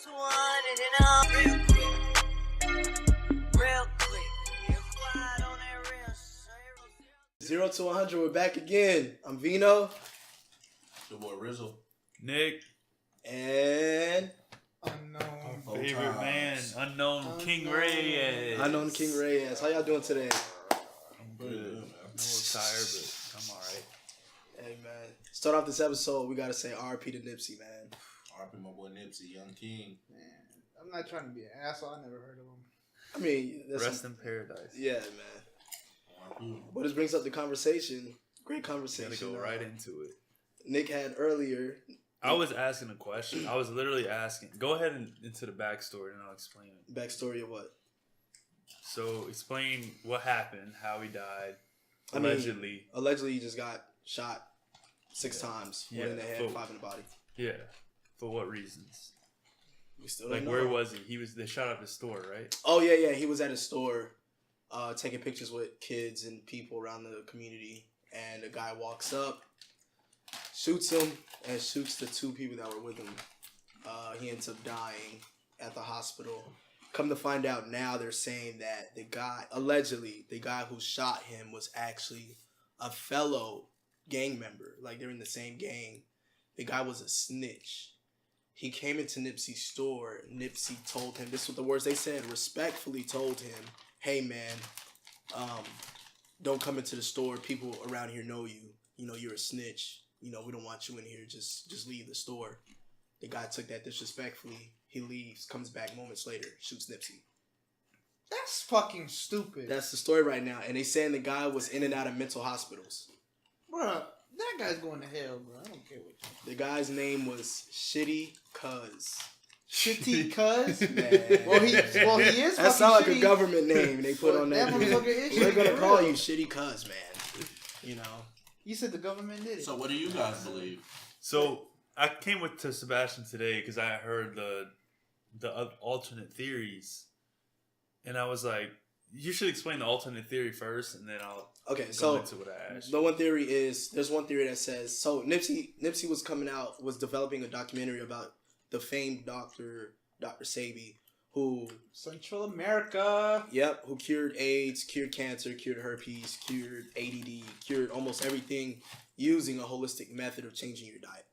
200 and all real quick. Real quick. Real quiet on that real. 0 to 100, we're back again. I'm Vino. Your boy Rizzle. Nick. And Unknown. Favorite man. Unknown King Reyes. Unknown King Reyes. How y'all doing today? I'm good. I'm a little tired, but I'm alright. Hey, man. Start off this episode, we got to say RP to Nipsey, man. RP my boy Nipsey, Young King. Man, I'm not trying to be an asshole. I never heard of him. I mean, that's Rest in paradise. Yeah, man. But this brings up the conversation. Great conversation. Gotta go right into it. Nick had earlier. I was asking a question. I was literally asking. Go ahead and into the backstory and I'll explain it. Backstory of what? So explain what happened, how he died. Allegedly he just got shot 6 times. One in the head, 5 in the body. Yeah. For what reasons? We still Like, don't know. where was he? They shot up his store, right? Oh, yeah. He was at his store taking pictures with kids and people around the community. And a guy walks up, shoots him, and shoots the 2 people that were with him. He ends up dying at the hospital. Come to find out now, they're saying that the guy who shot him was actually a fellow gang member. Like, they're in the same gang. The guy was a snitch. He came into Nipsey's store. Nipsey told him, this was the words they said, respectfully told him, hey, man, don't come into the store. People around here know you. You know, you're a snitch. You know, we don't want you in here. Just leave the store. The guy took that disrespectfully. He leaves, comes back moments later, shoots Nipsey. That's fucking stupid. That's the story right now. And they saying the guy was in and out of mental hospitals. Bruh, that guy's going to hell, bro. I don't care what you The guy's name was Shitty Cuz. Shitty Cuz? Man. Well, he is That fucking sounds like shitty. a government name they put on that. That motherfucker is They're shitty going to for call real. you Shitty Cuz, man. You know. You said the government did it. So what do you guys believe? So I came to Sebastian today because I heard the alternate theories, and I was like, "You should explain the alternate theory first, and then I'll Okay, go so into what I asked." there's one theory that says, so Nipsey was developing a documentary about the famed Dr. Sebi, who Central America. who cured AIDS, cured cancer, cured herpes, cured ADD, cured almost everything using a holistic method of changing your diet.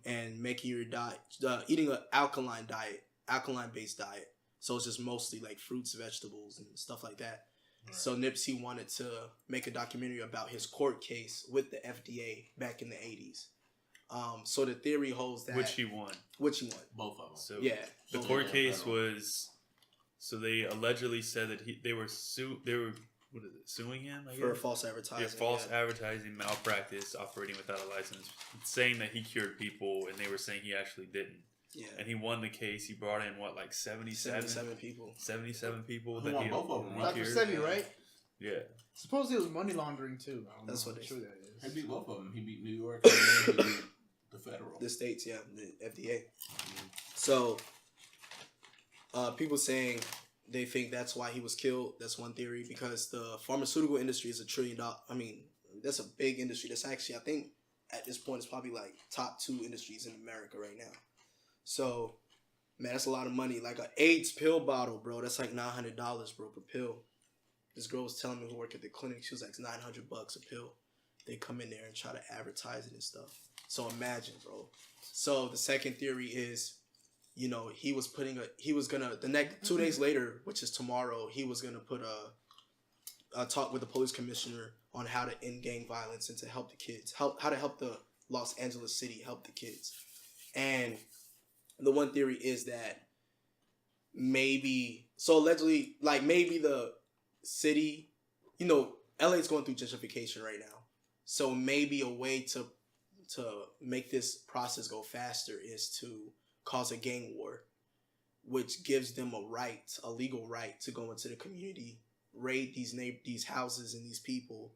And making your diet, eating an alkaline-based diet. So it's just mostly like fruits, vegetables, and stuff like that. Right. So Nipsey wanted to make a documentary about his court case with the FDA back in the 80s. So the theory holds that... Which he won. Both of them. So yeah. the court case was... So they allegedly said that they were suing him? I For guess? false advertising. Yeah, false advertising, malpractice, operating without a license, saying that he cured people, and they were saying he actually didn't. Yeah. And he won the case. He brought in, 77 people. 77 people. Who won both of them? Dr. Sebi, right? Yeah. Supposedly it was money laundering, too. I don't That's know what how they true said. that is. He beat both of them. He beat New York and then he beat the federal. The states, yeah. The FDA. So, people saying... They think that's why he was killed. That's one theory, because the pharmaceutical industry is $1 trillion. I mean, that's a big industry. That's actually, I think, at this point, it's probably like top 2 industries in America right now. So, man, that's a lot of money. Like an AIDS pill bottle, bro. That's like $900, bro, per pill. This girl was telling me who worked at the clinic. She was like, $900 a pill. They come in there and try to advertise it and stuff. So imagine, bro. So the second theory is, you know, the next 2 days later, which is tomorrow, he was gonna put a talk with the police commissioner on how to end gang violence and to help the kids, how to help the Los Angeles city help the kids. And the one theory is that maybe the city, you know, LA's going through gentrification right now. So maybe a way to make this process go faster is to cause a gang war, which gives them a legal right to go into the community, raid these houses and these people,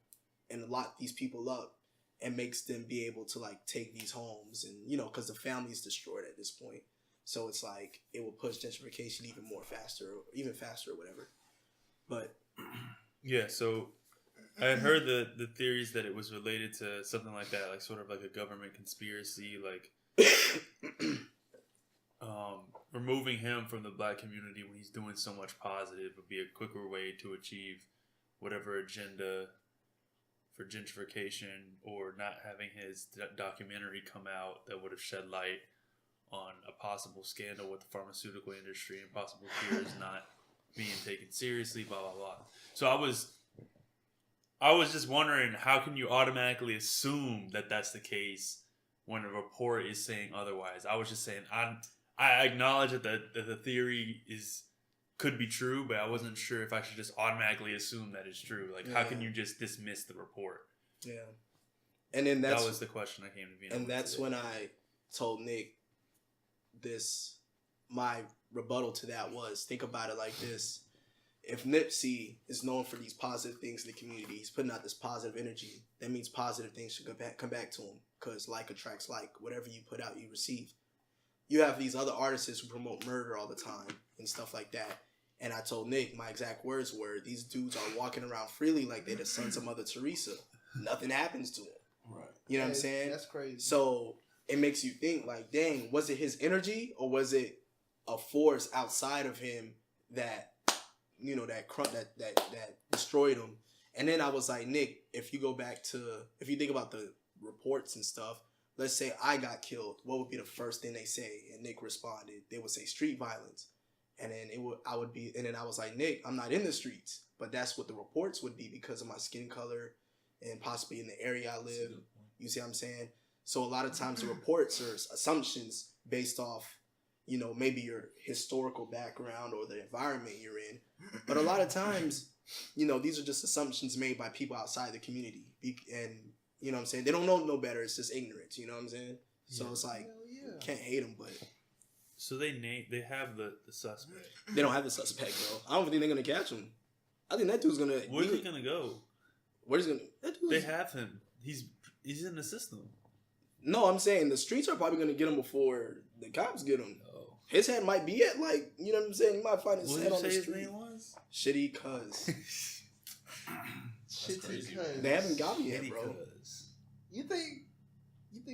and lock these people up, and makes them be able to like take these homes, and you know, because the family's destroyed at this point. So it's like it will push gentrification even faster or whatever. But yeah, so I had heard the theories that it was related to something like that, like sort of like a government conspiracy, like removing him from the black community when he's doing so much positive would be a quicker way to achieve whatever agenda for gentrification, or not having his documentary come out that would have shed light on a possible scandal with the pharmaceutical industry and possible cures not being taken seriously, blah, blah, blah. So I was just wondering, how can you automatically assume that that's the case when a report is saying otherwise? I was just saying, I acknowledge that the theory could be true, but I wasn't sure if I should just automatically assume that it's true. Like, how can you just dismiss the report? Yeah. And then that was the question I came to be. And that's when I told Nick my rebuttal to that was, think about it like this. If Nipsey is known for these positive things in the community, he's putting out this positive energy, that means positive things should come back to him, because like attracts like. Whatever you put out, you receive. You have these other artists who promote murder all the time and stuff like that. And I told Nick, my exact words were, these dudes are walking around freely like they're the sons of Mother Teresa. Nothing happens to them. Right. You know what I'm saying? That's crazy. So it makes you think, like, dang, was it his energy, or was it a force outside of him that, you know, that destroyed him? And then I was like, Nick, if you think about the reports and stuff, let's say I got killed, what would be the first thing they say? And Nick responded, they would say street violence. And then I was like, Nick, I'm not in the streets, but that's what the reports would be because of my skin color and possibly in the area I live. You see what I'm saying? So a lot of times the reports are assumptions based off, you know, maybe your historical background or the environment you're in. But a lot of times, you know, these are just assumptions made by people outside the community. And, you know what I'm saying? They don't know no better. It's just ignorance. You know what I'm saying? So it's like, can't hate them, but... So they have the suspect. They don't have the suspect, bro. I don't think they're going to catch him. I think that dude's going to... Where's he going to go? Where's he going to... They have him. He's in the system. No, I'm saying the streets are probably going to get him before the cops get him. Oh. His head might be at, like, you know what I'm saying? You might find his head on the street. What did you say his name was? Shitty Cuz. Shitty Cuz. They haven't got me yet, bro. Cuz. You think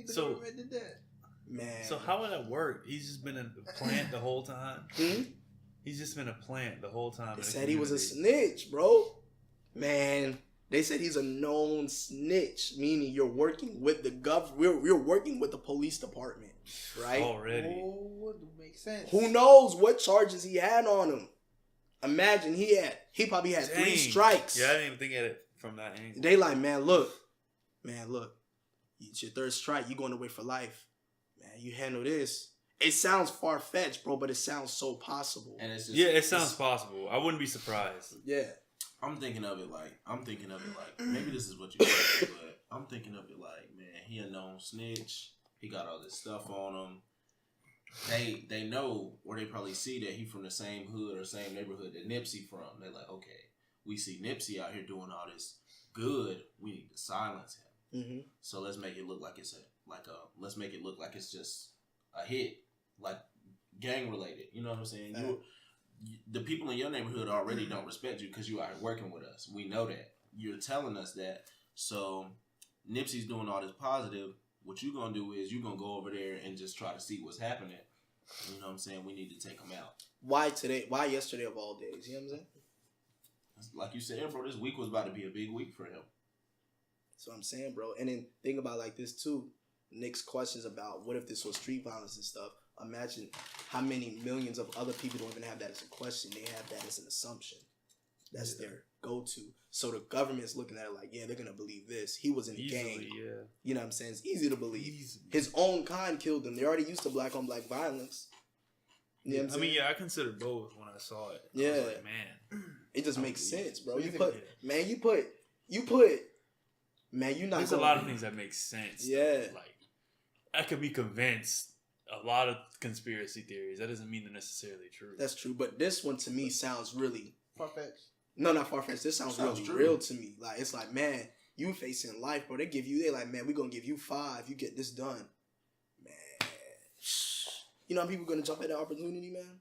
the government did that? Man. So how would that work? He's just been a plant the whole time? He's just been a plant the whole time. They said he was a snitch, bro. Man. They said he's a known snitch, meaning you're working with the we're working with the police department, right? Already. Oh, would make sense. Who knows what charges he had on him? Imagine he probably had 3 strikes. Yeah, I didn't even think of it from that angle. They like, man, look, it's your 3rd strike. You going away for life, man. You handle this. It sounds far fetched, bro, but it sounds so possible. And it's just, it sounds possible. I wouldn't be surprised. Yeah. I'm thinking of it like maybe this is what you think, but I'm thinking of it like, man, he a known snitch. He got all this stuff on him. They know, or they probably see that he from the same hood or same neighborhood that Nipsey from. They're like, okay, we see Nipsey out here doing all this good. We need to silence him. Mm-hmm. So let's make it look like let's make it look like it's just a hit, like gang related. You know what I'm saying? The people in your neighborhood already don't respect you because you are working with us. We know that. You're telling us that. So Nipsey's doing all this positive. What you're going to do is you're going to go over there and just try to see what's happening. You know what I'm saying? We need to take him out. Why today? Why yesterday of all days? You know what I'm saying? Like you said, bro, this week was about to be a big week for him. That's what I'm saying, bro. And then think about like this too. Nick's questions about what if this was street violence and stuff. Imagine how many millions of other people don't even have that as a question. They have that as an assumption. That's their go-to. So the government's looking at it like, yeah, they're going to believe this. He was in a gang. Yeah. You know what I'm saying? It's easy to believe. His own kind killed him. They're already used to black-on-black violence. You know what I'm saying? I considered both when I saw it. Yeah. I was like, man. It just makes sense, bro. You're not There's a lot of things that make sense. Yeah. Like, I could be convinced a lot of conspiracy theories. That doesn't mean they're necessarily true. That's true. But this one to me sounds really far-fetched. No, not far-fetched. This sounds really real to me. Like, it's like, man, you facing life, bro. They're like, man, we're going to give you 5. You get this done. Man. You know how people going to jump at the opportunity, man?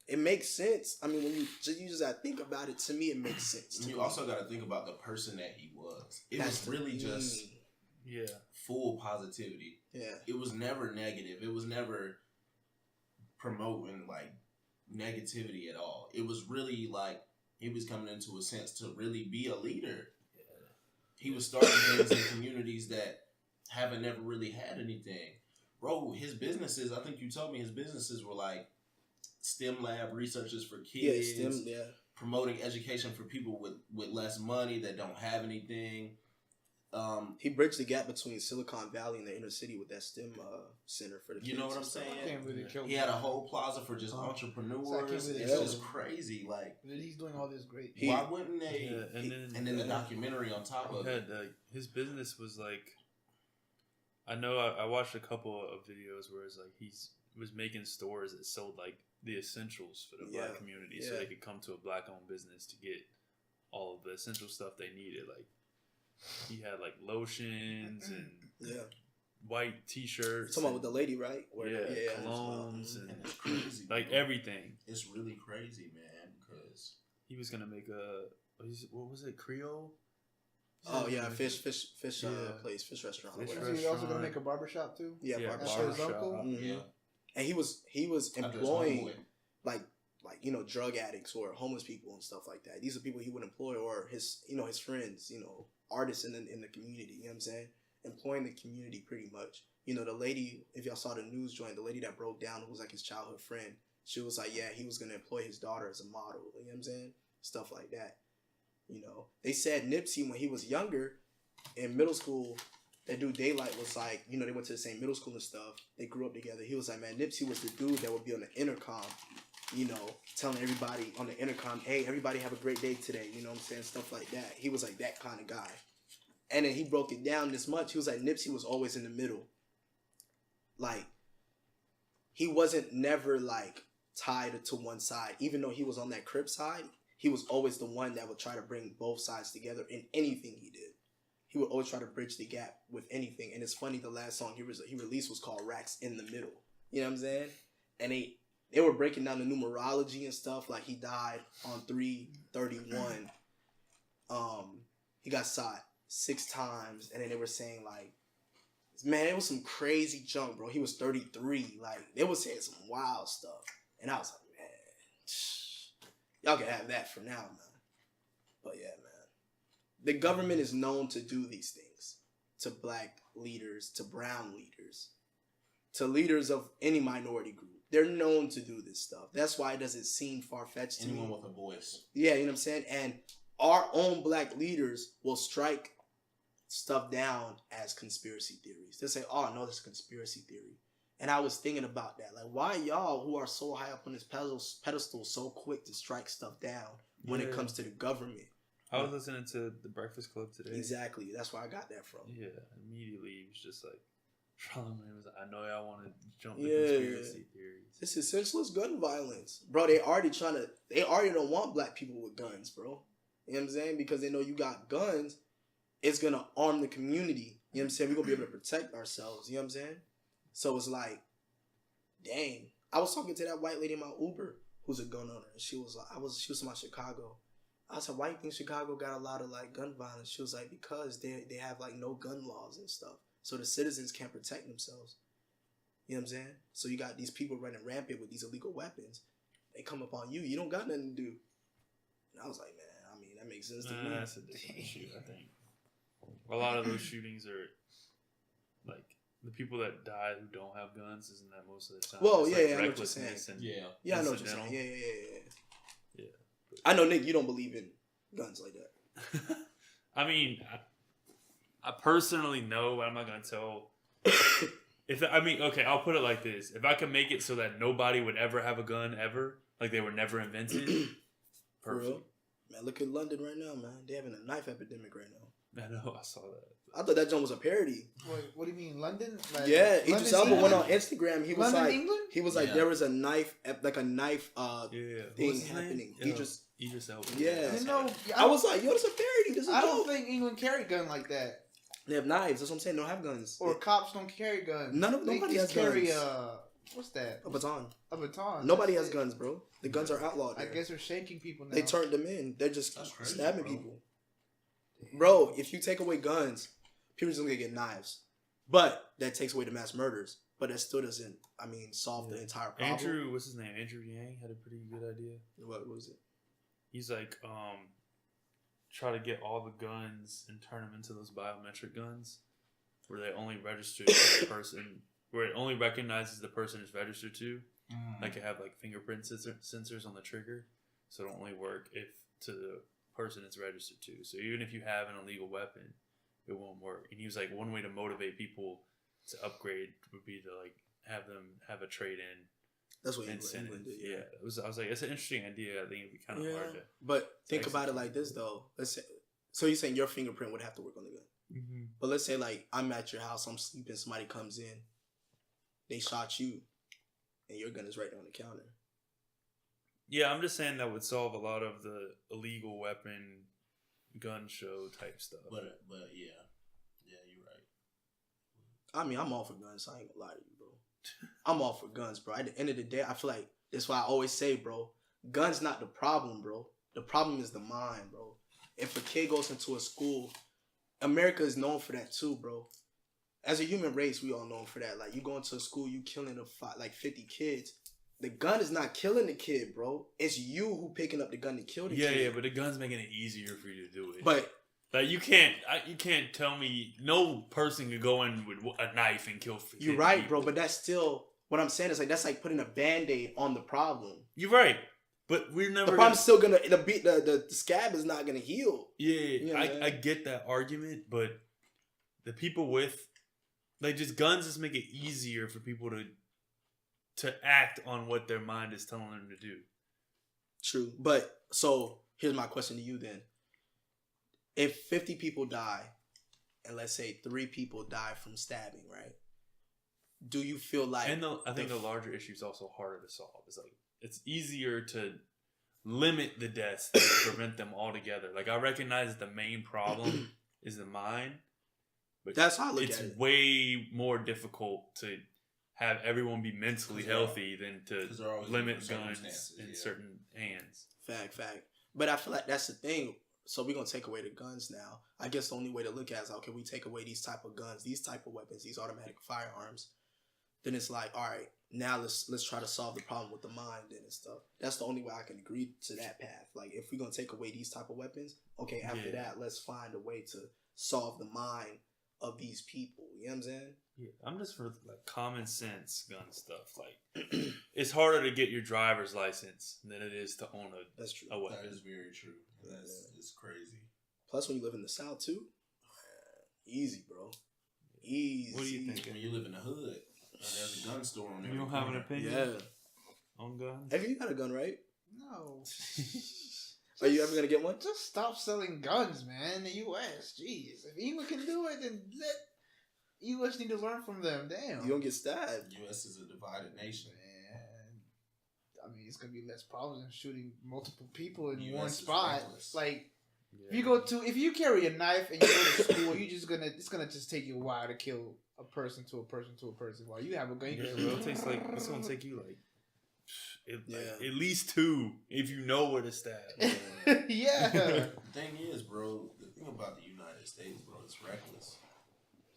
It makes sense. I mean, when you just got to think about it, to me, it makes sense. You also got to think about the person that he was. It was really just full positivity. Yeah. It was never negative. It was never promoting like negativity at all. It was really like he was coming into a sense to really be a leader. He was starting things in communities that haven't never really had anything. Bro, his businesses, I think you told me his businesses were like STEM lab researchers for kids. Yeah, STEM, yeah. Promoting education for people with less money that don't have anything. He bridged the gap between Silicon Valley and the inner city with that STEM center for the kids. You know what I'm I saying? can't really kill He had a whole plaza for just entrepreneurs. So I can't really it's tell just him. crazy. Like, He's doing all this great. why wouldn't they? Yeah, and then the documentary on top of it. Like, his business was like, I know I watched a couple of videos where it's like he was making stores that sold like the essentials for the black community, so they could come to a black-owned business to get all of the essential stuff they needed. Like he had like lotions and white T-shirts. Talking about with the lady, right? Colognes and it's crazy, like bro. everything. It's really crazy, man, because He was gonna make what was it, Creole? Oh yeah, fish place, fish restaurant. or whatever. He's also gonna make a barbershop too. Yeah, That's his uncle. yeah, And he was After his employing homeboy. like drug addicts or homeless people and stuff like that. These are people he would employ, or his his friends, artists in the community. You know what I'm saying? Employing the community pretty much. The lady, if y'all saw the news joint, the lady that broke down, who was like his childhood friend, she was like, yeah, he was gonna employ his daughter as a model. You know what I'm saying? Stuff like that. They said Nipsey, when he was younger in middle school, that dude Daylight was like, they went to the same middle school and stuff. They grew up together. He was like, man, Nipsey was the dude that would be on the intercom, telling everybody on the intercom, hey, everybody have a great day today. You know what I'm saying? Stuff like that. He was like that kind of guy. And then he broke it down this much. He was like, Nipsey was always in the middle. Like, he wasn't never like tied to one side. Even though he was on that Crip side, he was always the one that would try to bring both sides together in anything he did. He would always try to bridge the gap with anything. And it's funny, the last song he released was called Racks in the Middle. You know what I'm saying? And they were breaking down the numerology and stuff. Like, he died on 3/31. He got shot 6 times. And then they were saying, like, man, it was some crazy junk, bro. He was 33. Like, they were saying some wild stuff. And I was like, man, y'all can have that for now, man. But yeah, man. The government is known to do these things to black leaders, to brown leaders, to leaders of any minority group. They're known to do this stuff. That's why it doesn't seem far-fetched to me. Anyone with a voice. Yeah, you know what I'm saying? And our own black leaders will strike stuff down as conspiracy theories. They'll say, oh, no, that's a conspiracy theory. And I was thinking about that. Like, why y'all who are so high up on this pedestal so quick to strike stuff down when it comes to the government? I was listening to The Breakfast Club today. Exactly. That's where I got that from. Yeah, immediately he was just like, Charlamagne was like, I know y'all want to jump the conspiracy theories. This is senseless gun violence. Bro, they already don't want black people with guns, bro. You know what I'm saying? Because they know you got guns, it's going to arm the community. You know what I'm saying? We're going to be able to protect ourselves. You know what I'm saying? So it's like, dang. I was talking to that white lady in my Uber who's a gun owner. And she was like, she was from Chicago. I said, why do you think Chicago got a lot of like gun violence? She was like, because they have like no gun laws and stuff. So the citizens can't protect themselves. You know what I'm saying? So you got these people running rampant with these illegal weapons. They come up on you. You don't got nothing to do. And I was like, man, I mean, that makes sense to me. That's a different issue, I think. A lot of those shootings are like the people that die who don't have guns, isn't that most of the time? Well, It's yeah, like I know what you're recklessness saying. and Yeah, I know what you're saying. incidental. Yeah. Yeah. I know, Nick, you don't believe in guns like that. I mean, I personally know, but I'm not gonna tell. Okay, I'll put it like this: if I could make it so that nobody would ever have a gun ever, like they were never invented, For perfect. real? Man, look at London right now, man. They're having a knife epidemic right now. I know, I saw that. I thought that joint was a parody. Wait, what do you mean, London? Like, Yeah, London, Idris Elba went England? on Instagram. He was London, like, England? yeah. There was a knife, like a knife Yeah, thing what's his name? happening. Idris Elba. Yeah. You know, I was like, yo, this is a parody. This is a I don't joke. think England carry gun like that. They have knives. That's what I'm saying. They don't have guns. Or cops don't carry guns. Nobody just has carry guns. what's that? A baton. A baton. Nobody That's has it. guns, bro. The guns are outlawed. I there. guess they're shaking people now. They turned them in. They're just That's crazy, stabbing bro. people. Bro, if you take away guns, people are just gonna get knives. But that takes away the mass murders. but that still doesn't, I mean, solve the entire problem. Andrew, what's his name? Andrew Yang had a pretty good idea. What was it? He's like, try to get all the guns and turn them into those biometric guns, where they only register to the person, where it only recognizes the person it's registered to. Like it have like fingerprint sensors on the trigger, so it'll only work if to the person it's registered to. So even if you have an illegal weapon, it won't work. And he was like, one way to motivate people to upgrade would be to like have them have a trade in. That's what England did. Yeah, I was like, it's an interesting idea. I think it'd be kind of hard to. But think about it like this though. Let's say, so you're saying your fingerprint would have to work on the gun. Mm-hmm. But let's say like I'm at your house, I'm sleeping, somebody comes in, they shot you, and your gun is right there on the counter. Yeah, I'm just saying that would solve a lot of the illegal weapon gun show type stuff. But yeah, you're right. I mean, I'm all for guns. So I ain't gonna lie to you, bro. I'm all for guns, bro. At the end of the day, I feel like that's why I always say, bro, guns not the problem, bro. The problem is the mind, bro. If a kid goes into a school, America is known for that too, bro. As a human race, we all known for that. Like, you go into a school, you killing like 50 kids. The gun is not killing the kid, bro. It's you who picking up the gun to kill the kid. Yeah, but the gun's making it easier for you to do it. But like you can't tell me no person could go in with a knife and kill 50 you're right, people. bro. But that's still what I'm saying is like that's like putting a Band-Aid on the problem. You're right, but we're never. The problem's still gonna the scab is not gonna heal. Yeah, I get that argument, but the people with like just guns just make it easier for people to act on what their mind is telling them to do. True. But so here's my question to you then. If 50 people die and let's say 3 people die from stabbing, right? Do you feel like I think the larger issue is also harder to solve. It's like it's easier to limit the deaths than to prevent them altogether. Like I recognize that the main problem is the mind, but that's how I look at it. It's way more difficult to have everyone be mentally healthy than to limit guns in certain hands. Fact. But I feel like that's the thing. So we're going to take away the guns now. I guess the only way to look at it is, okay, we take away these type of guns, these type of weapons, these automatic firearms. Then it's like, all right, now let's try to solve the problem with the mind and stuff. That's the only way I can agree to that path. Like, if we're going to take away these type of weapons, okay, after that, let's find a way to solve the mind of these people. You know what I'm saying? Yeah, I'm just for like common sense gun stuff. Like, it's harder to get your driver's license than it is to own a weapon. That is very true. It's crazy. Plus, when you live in the South too, easy, bro. Easy. What do you think? When you live in the hood, there's a gun store on there. You don't have an opinion? Yeah. On guns? Have you got a gun, right? No. Are you ever gonna get one? Just stop selling guns, man. In the U.S. Jeez, if England can do it, then U.S. need to learn from them. Damn. You don't get stabbed. U.S. is a divided nation. Man, I mean, it's gonna be less problems than shooting multiple people in US one is spot. reckless. Like, if you carry a knife and you go to school, it's gonna just take you a while to kill a person to a person to a person. While you have a gun, It's gonna take you like at least 2 if you know where to stab. Yeah. The thing is, bro, the thing about the United States, bro, it's reckless.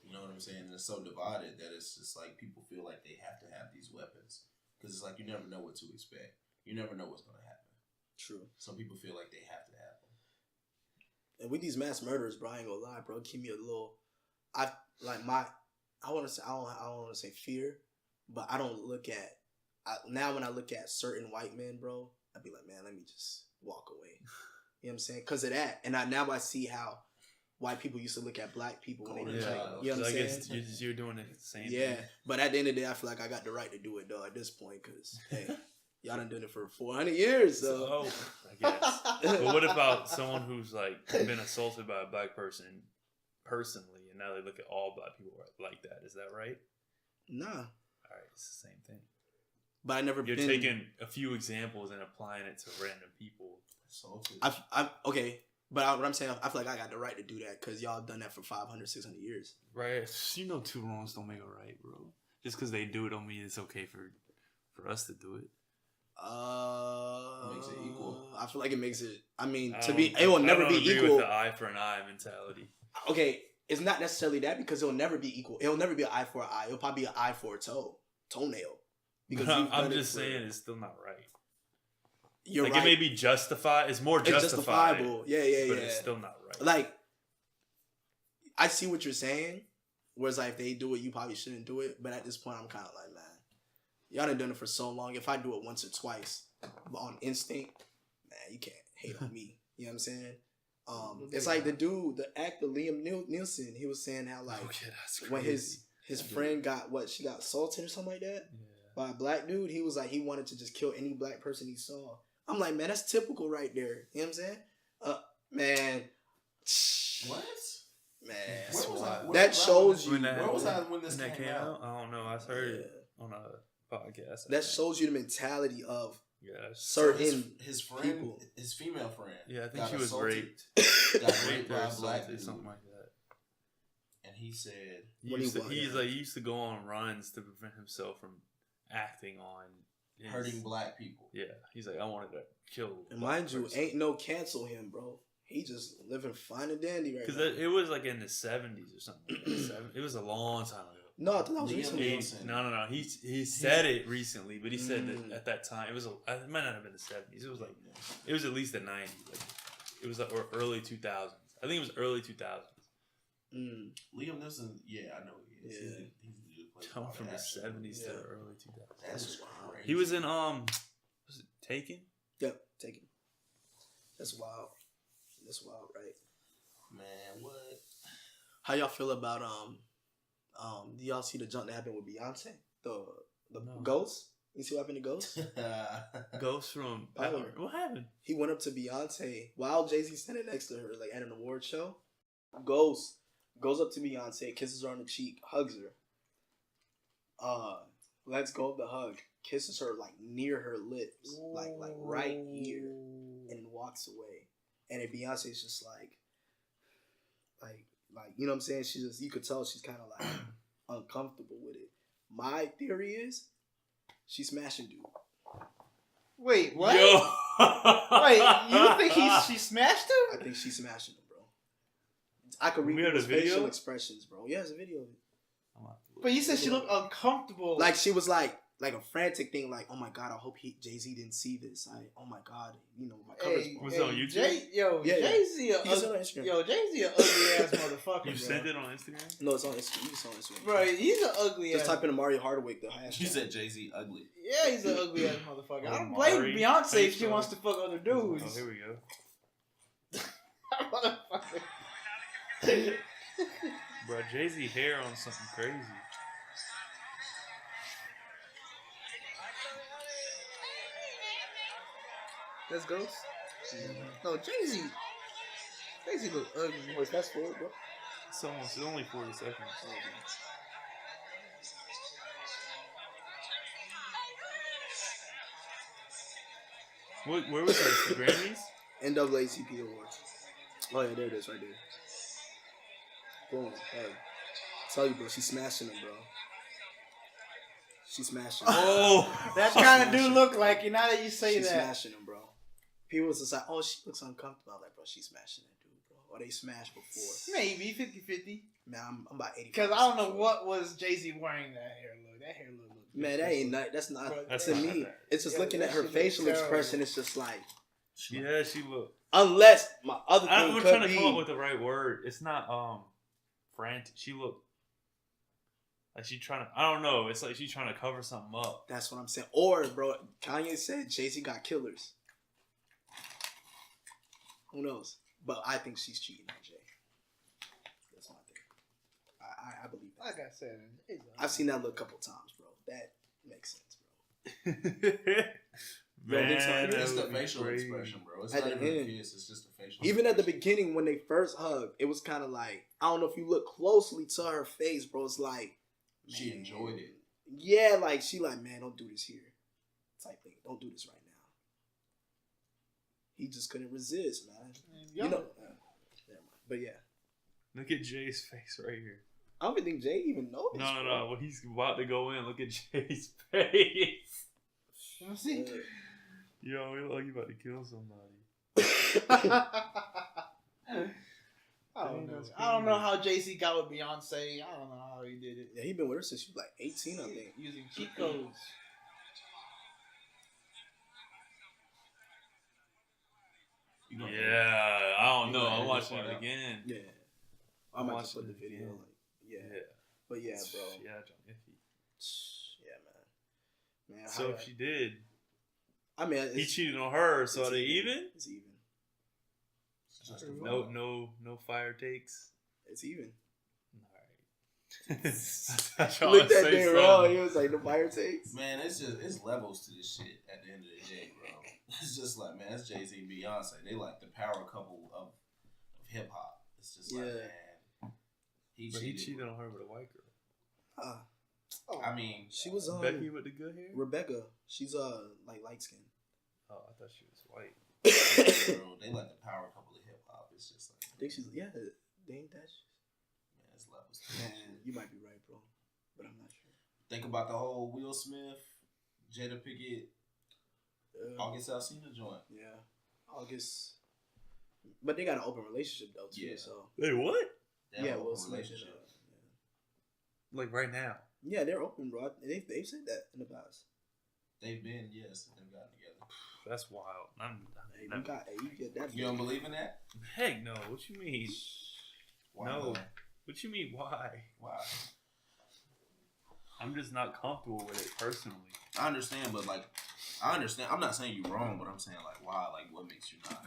You know what I'm saying? It's so divided that it's just like people feel like they have to have these weapons because it's like you never know what to expect. You never know what's gonna happen. True. Some people feel like they have to have them. And with these mass murders, bro, I ain't gonna lie, bro, keep me a little. I don't want to say fear, but I don't look at. Now when I look at certain white men, bro, I'd be like, man, let me just walk away. You know what I'm saying? Because of that, and now I see how white people used to look at black people when they did like, you know what I'm saying? I guess you're doing the same thing. Yeah, but at the end of the day, I feel like I got the right to do it, though, at this point, because, hey, y'all done doing it for 400 years, so. I guess. But what about someone who's, like, been assaulted by a black person personally, and now they look at all black people like that? Is that right? Nah. All right, it's the same thing. But I never You're taking a few examples and applying it to random people. Okay. But what I'm saying, I feel like I got the right to do that because y'all done that for 500, 600 years. Right. You know 2 wrongs don't make a right, bro. Just because they do it don't mean it's okay for us to do it. Makes it equal. I feel like it makes it, it will never be equal. With the eye for an eye mentality. Okay, it's not necessarily that because it'll never be equal. It'll never be an eye for an eye. It'll probably be an eye for a toenail. Because I'm just saying it's still not right. You're like right. it may be justified. It's more justified. Justifiable. Yeah. But it's still not right. Like, I see what you're saying. Whereas, like, if they do it, you probably shouldn't do it. But at this point, I'm kind of like, man, y'all done done it for so long. If I do it once or twice on instinct, man, you can't hate on me. You know what I'm saying? It's like the dude, the actor Liam Neeson. He was saying how like when his friend got she got assaulted or something like that by a black dude. He was like he wanted to just kill any black person he saw. I'm like, man, that's typical right there. You know what I'm saying? Man, What? Man, that shows you. Where was I when this came out? I don't know. I heard it on a podcast. That shows you the mentality of So certain his friend, people. his female friend. Yeah, I think she was raped. Got raped by a black dude. Something like that. And he said he used to go on runs to prevent himself from acting on hurting black people. Yeah, he's like, I wanted to kill. And mind you, ain't no cancel him, bro. He just living fine and dandy right now. Because it was like in the 70s or something. It was a long time ago. No, I thought that was recently. No. He said it recently, but he said that at that time it might not have been the 70s. It was like it was at least the 90s. Like it was like or early 2000s. I think it was early 2000s. Liam Neeson, yeah, I know he is. Yeah. He's a good player. Coming from the 70s to the early 2000s. That's crazy. He was in was it Taken? Yep, Taken. That's wild. That's wild, right? Man, what? How y'all feel about do y'all see the jump that happened with Beyonce? The Ghost? You see what happened to Ghost? Ghost from Power. What happened? He went up to Beyonce while Jay-Z standing next to her, like at an award show. Ghost goes up to Beyonce, kisses her on the cheek, hugs her. Lets go of the hug, kisses her like near her lips, like right here, and walks away. And then Beyonce's just like you know what I'm saying? She just, you could tell she's kind of like uncomfortable with it. My theory is she smashing dude. Wait, what? Yo. Wait, you think she smashed him? I think she's smashing him, bro. I could read We had his a video? facial expressions, bro. Yeah, it's a video of it. But you said she looked uncomfortable. Like she was like a frantic thing, like, oh my god, I hope Jay-Z didn't see this. Oh my god, you know, my cover's Was it on YouTube? Jay-Z a ugly ass motherfucker. You bro. sent it on Instagram? No, it's on Instagram. It's on Instagram. Bro, he's an ugly Just ass. type in Mario Hardwick, the hashtag. You said Jay-Z ugly. Yeah, he's an ugly ass motherfucker. I don't Mari, blame Beyonce if she Peso. wants to fuck other dudes. Oh, here we go. Motherfucker. Bro, Jay-Z hair on something crazy. Let's go. No, Jay-Z. Jay-Z look ugly. Wait, fast forward, bro. It's only 40 seconds. Where was this? The Grammys? NAACP Awards. Oh yeah, there it is, right there. Boom. Hey, tell you, bro, she's smashing him, bro. She's smashing him. Oh, That kind of do look like you. Now that you say She's that. smashing him, bro. People was just like, oh, she looks uncomfortable. I'm like, bro, she's smashing that dude, bro. Or they smashed before. Maybe 50-50. Man, I'm about 80. Because I don't know what was Jay-Z wearing that hair look. That hair look. Man, that ain't not. That's not. Bro, to me, it's just looking at her that shit facial look expression. terrible. It's just like, yeah, she looked. unless my other thing I'm could trying to be. come up with the right word. It's not frantic. She looked like she's trying to. I don't know. It's like she's trying to cover something up. That's what I'm saying. Or, bro, Kanye said Jay-Z got killers. Who knows? But I think she's cheating on Jay. That's my thing. I believe that. Like I said, I've seen that look a couple times, bro. That makes sense, bro. Man, It's that the would be facial crazy. expression, bro. It's At not the even end. the kiss. It's just the facial. Even at the expression. beginning when they first hugged, it was kind of like, I don't know if you look closely to her face, bro. It's like, She man. enjoyed it. Yeah, like she like, man, don't do this here. Type thing. Don't do this right now. He just couldn't resist, man. You know. Never mind. But yeah. Look at Jay's face right here. I don't even think Jay even noticed. No. When he's about to go in, look at Jay's face. Let me see. Yo, he look like you about to kill somebody. I don't know how Jay-Z got with Beyonce. I don't know how he did it. Yeah, he been with her since she was like 18, I think. Using cheat codes. Yeah, I don't know. I'm edit watching this it part out. again. Yeah. I I'm might just watching put the it video. again. Like, yeah. But yeah, bro. Yeah, John Iffy. Yeah, man. So if she did, I mean, he cheated on her. So are they even? It's even. No fire takes. It's even. All right. Looked at that bro. He was like, the fire takes. Man, it's levels to this shit at the end of the day, bro. It's just like, man, it's Jay-Z and Beyonce. They like the power couple of hip hop. It's just like, man, he cheated on her with a white girl. I mean, she was Becky with the good hair. Rebecca. She's like light skinned. Oh, I thought she was white. bro, they like the power couple of hip hop. It's just like, I think she's they ain't that shit. man, it's levels. Man, you might be right, bro, but I'm not sure. Think about the whole Will Smith, Jada Pinkett, August Alsina joint. Yeah, August. But they got an open relationship though too. Yeah. So Wait, what? They have an Will open Smith. relationship. Like right now? Yeah, they're open, bro. They've said that in the past. They've been, yes, they've gotten together. That's wild. You get that. You don't believe in that? Heck no. What you mean? Why No. not? What you mean? Why? Why? I'm just not comfortable with it personally. I understand, but like, I understand. I'm not saying you're wrong, but I'm saying like, why? Like, what makes you not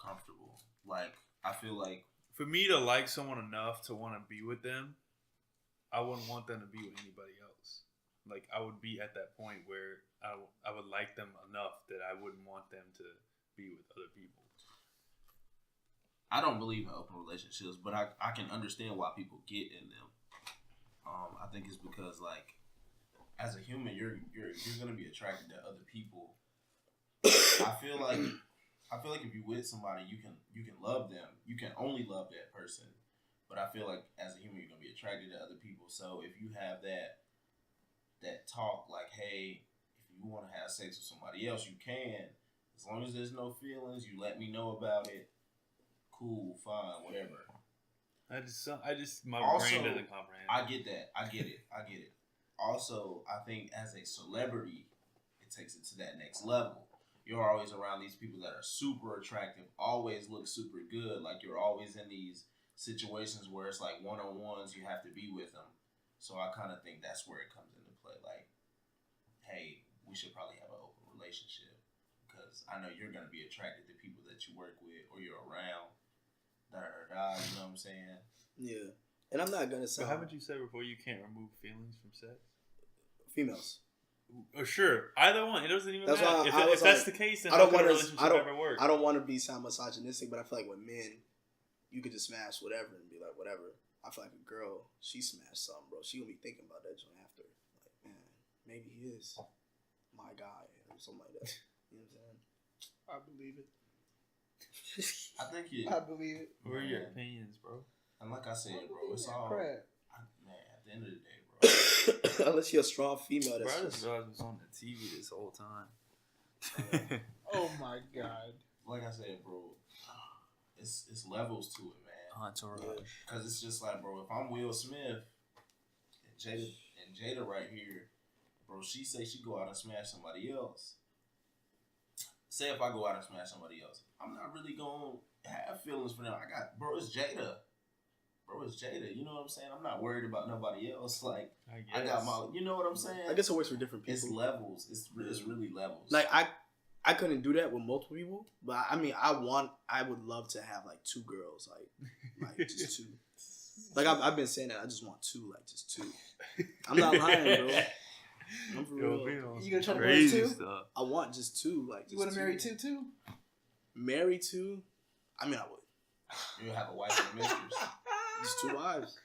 comfortable? Like, I feel like For me to like someone enough to want to be with them, I wouldn't want them to be with anybody else. Like, I would be at that point where I would like them enough that I wouldn't want them to be with other people. I don't believe in open relationships, but I can understand why people get in them. I think it's because like, as a human, you're gonna be attracted to other people. I feel like if you're with somebody, you can love them. You can only love that person. But I feel like as a human, you're gonna be attracted to other people. So if you have that talk, like, hey, if you want to have sex with somebody else, you can. As long as there's no feelings, you let me know about it. Cool, fine, whatever. My Also, brain doesn't comprehend. I get that. I get it. Also, I think as a celebrity, it takes it to that next level. You're always around these people that are super attractive, always look super good. Like, you're always in these situations where it's like one-on-ones, you have to be with them. So I kind of think that's where it comes into play. Like, hey, we should probably have an open relationship because I know you're going to be attracted to people that you work with or you're around. You know what I'm saying? Yeah. And I'm not gonna say. But haven't you said before you can't remove feelings from sex? Females? Sure, either one. It doesn't even That's matter. why If that's the case, then I don't how could a want relationship to. ever work? I don't want to be sound misogynistic, but I feel like with men, you could just smash whatever and be like whatever. I feel like a girl, she smashed something, bro. She gonna be thinking about that joint after. Like, man, maybe he is my guy or something like that. You know what I'm saying? I believe it. I think I believe it. What are your opinions, bro? and like I said, bro, it's all Crap. man. At the end of the day, bro. Unless you're a strong female, Bro, that's I just, just realized it was on the TV this whole time. Oh my god. Like I said, bro, it's levels to it, man. Entourage. Because it's just like, bro, if I'm Will Smith and Jada right here, bro, she say she go out and smash somebody else. Say if I go out and smash somebody else, I'm not really gonna have feelings for them. It's Jada. Bro, it's Jada. You know what I'm saying? I'm not worried about nobody else. Like, I got my, you know what I'm saying? I guess it works for different people. It's levels. It's really levels. Like I couldn't do that with multiple people, but I mean, I would love to have like two girls, like just two. Like I've been saying that I just want two, like just two. I'm not lying, bro. I'm for real. You gonna try to marry two? Stuff. I want just two, like. Just You want to marry two too? Marry two? I mean, I would. You'll have a wife and a mistress. Just two wives.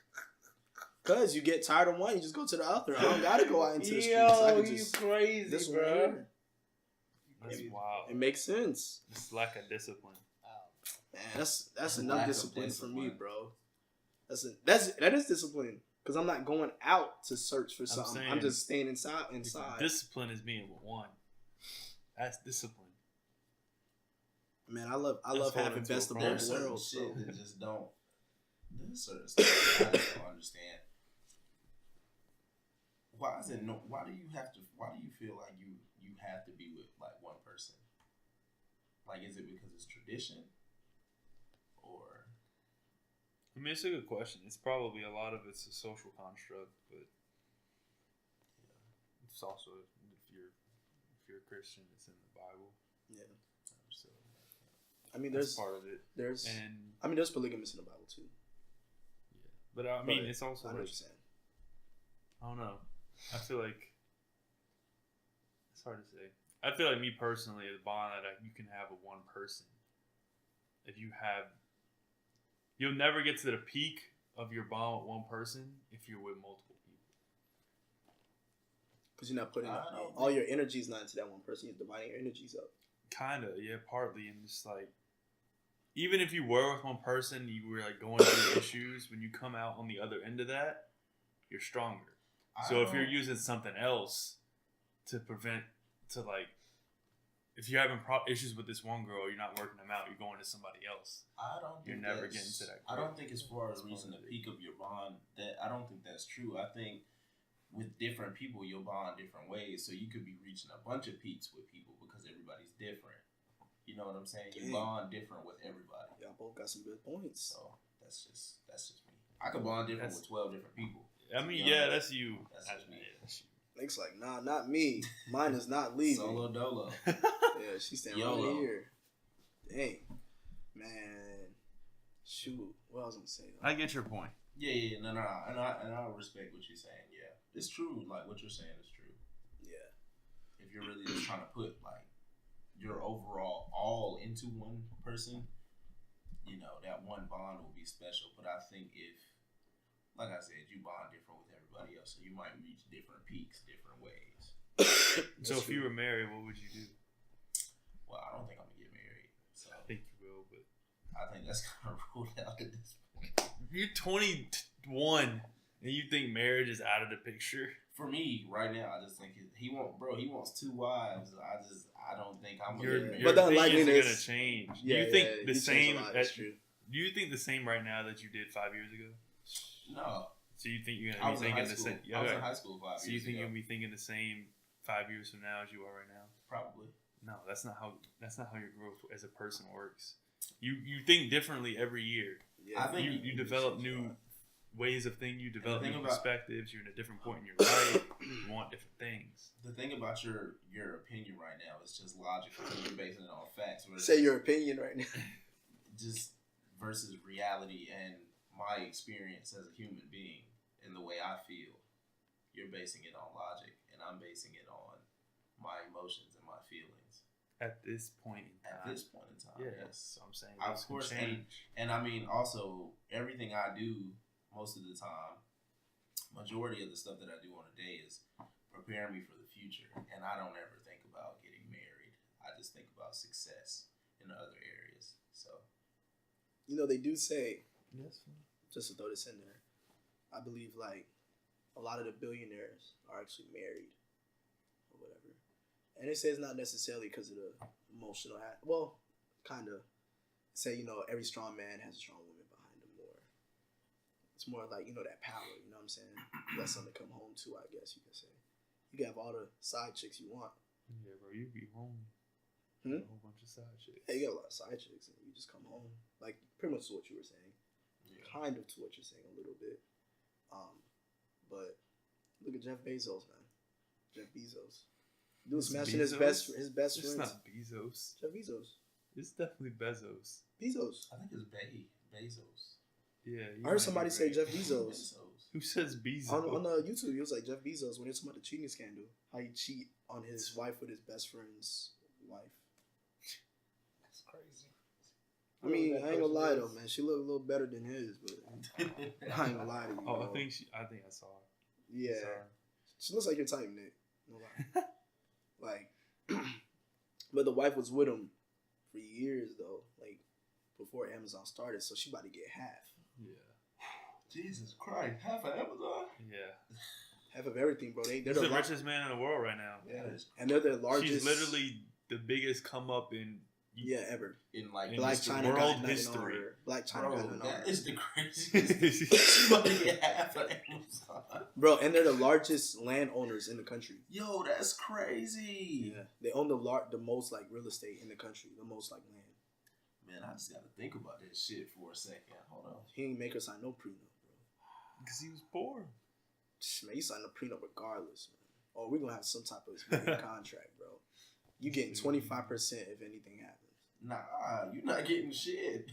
Cause you get tired of one, you just go to the other. I don't gotta go out into the streets. I Yo, can you just crazy, this one bro. here. That's wild. It makes sense. It's lack of discipline. Man, that's Lack enough of discipline for me, discipline. bro. That is discipline. Cause I'm not going out to search for something. I'm saying- just staying inside. Discipline is being with one. That's discipline. Man, I love That's having holding to a best of crime. both There's certain worlds. shit So. that just don't. There's certain stuff that I just don't understand. Why is it no? Why do you have to? Why do you feel like you have to be with like one person? Like, is it because it's tradition, or? I mean, it's a good question. It's probably a lot of it's a social construct, but it's also if you're a Christian, it's in the Bible. Yeah. So I mean, that's there's part of it. there's And I mean, there's polygamous in the Bible too. yeah, but I mean, But it's also I know like what you're saying. I don't know. I feel like it's hard to say. I feel like me personally, the bond that you can have with one person, if you have, you'll never get to the peak of your bond with one person if you're with multiple people. Because you're not putting I don't all your energies not into that one person. You're dividing your energies up. Kinda, yeah, partly, and just like, even if you were with one person, you were like going through issues. When you come out on the other end of that, you're stronger. So if you're using something else to prevent, to like, if you're having issues with this one girl, you're not working them out, you're going to somebody else. I don't. You're Think never that's- getting to that I growth. don't think as far as That's reaching part the of it. peak of your bond, that I don't think that's true. I think with different people, you'll bond different ways. So you could be reaching a bunch of peaks with people because everybody's different. You know what I'm saying? You Dang. bond different with everybody. Y'all both got some good points. So that's just me. I could bond different with 12 different people. I mean, Yeah. yeah, that's you. That's That's just me. that's you. Nick's like, nah, not me. Mine is not leaving. Solo dolo. Yeah, she's standing right YOLO. here. Dang. Man. Shoot. What else was I gonna say though? I get your point. Yeah, no, and I respect what you're saying. Yeah, it's true. Like what you're saying is true. Yeah. If you're really just trying to put like your overall all into one person, you know that one bond will be special. But I think if, like I said, you bond different with everybody else, so you might reach different peaks, different ways. So if you were married, what would you do? Well, I don't think I'm gonna get married, so I think you will, but I think that's kind of ruled out at this point. you're 21 and you think marriage is out of the picture. For me, right now, I just think he wants 2 wives. I don't think I'm gonna Your, get married. your But the opinions are likeliness- gonna change. Yeah, do you think yeah, the you changed a same? lot, that's true. Do you think the same right now that you did 5 years ago? No, So you think you're I gonna was be in high thinking the school. same? I was in okay. high school 5 years So you think ago. you'll be thinking the same 5 years from now as you are right now? Probably. No, that's not how your growth as a person works. You think differently every year. Yeah. I think You develop new ways of thinking. You develop thing new about- perspectives. You're in a different point in your life. You want different things. The thing about your opinion right now is just logical. You're basing it on facts. Versus Say your opinion right now. just versus reality and my experience as a human being and the way I feel. You're basing it on logic, and I'm basing it on my emotions and my feelings At this point in at time. this point in time. Yeah, Yes. so I'm saying Of this can course, change. And I mean, also, everything I do, most of the time, majority of the stuff that I do on a day is preparing me for the future. And I don't ever think about getting married. I just think about success in other areas. So, You know, they do say, Yes. just to throw this in there, I believe like a lot of the billionaires are actually married or whatever. And they say it's not necessarily because of the emotional well, kind of say, you know, every strong man has a strong woman behind him more. It's more like, you know, that power, you know what I'm saying? That's something to come home to, I guess you could say. You can have all the side chicks you want. Yeah, bro, you be home. Hmm? A whole bunch of side chicks. Yeah, you got a lot of side chicks and you just come home. Like pretty much to what you were saying. yeah. Kind of to what you're saying a little bit. But look at Jeff Bezos, man. Jeff Bezos. Dude It's smashing Bezos? his best It's friends. not Bezos. Jeff Bezos. It's definitely Bezos. Bezos. I think it's Bezos. Yeah. you I heard might somebody be say right. Jeff Bezos. Bezos. Who says Bezos? On YouTube, he was like, Jeff Bezos, when it's about the cheating scandal, how he cheat on his wife with his best friend's wife. That's crazy. I mean, I ain't gonna lie though, man. She looked a little better than his, but I ain't gonna lie to you. Oh, bro. I think I saw her. Yeah. I saw her. She looks like your type, Nick. No lie. Like, but the wife was with him for years though, like before Amazon started, so she about to get half. Yeah. Jesus Christ, half of Amazon? Yeah. Half of everything, bro. They're He's the the richest man in the world right now. Yeah. And they're the largest. She's literally the biggest come up in Yeah, ever. In like In Black history, China world got nothing history. on her. Black China Bro, got nothing on that her. is the craziest. She about to get half of Amazon. Bro, and they're the largest landowners in the country. Yo, that's crazy. Yeah, they own the most like real estate in the country, the most like land. Man, I just gotta think about this shit for a second. Hold on. He ain't make her sign no prenup, bro. Because he was poor. Man, you sign a prenup regardless, man. Oh, we're gonna have some type of contract, bro. You getting 25% if anything happens. Nah, you're not getting shit.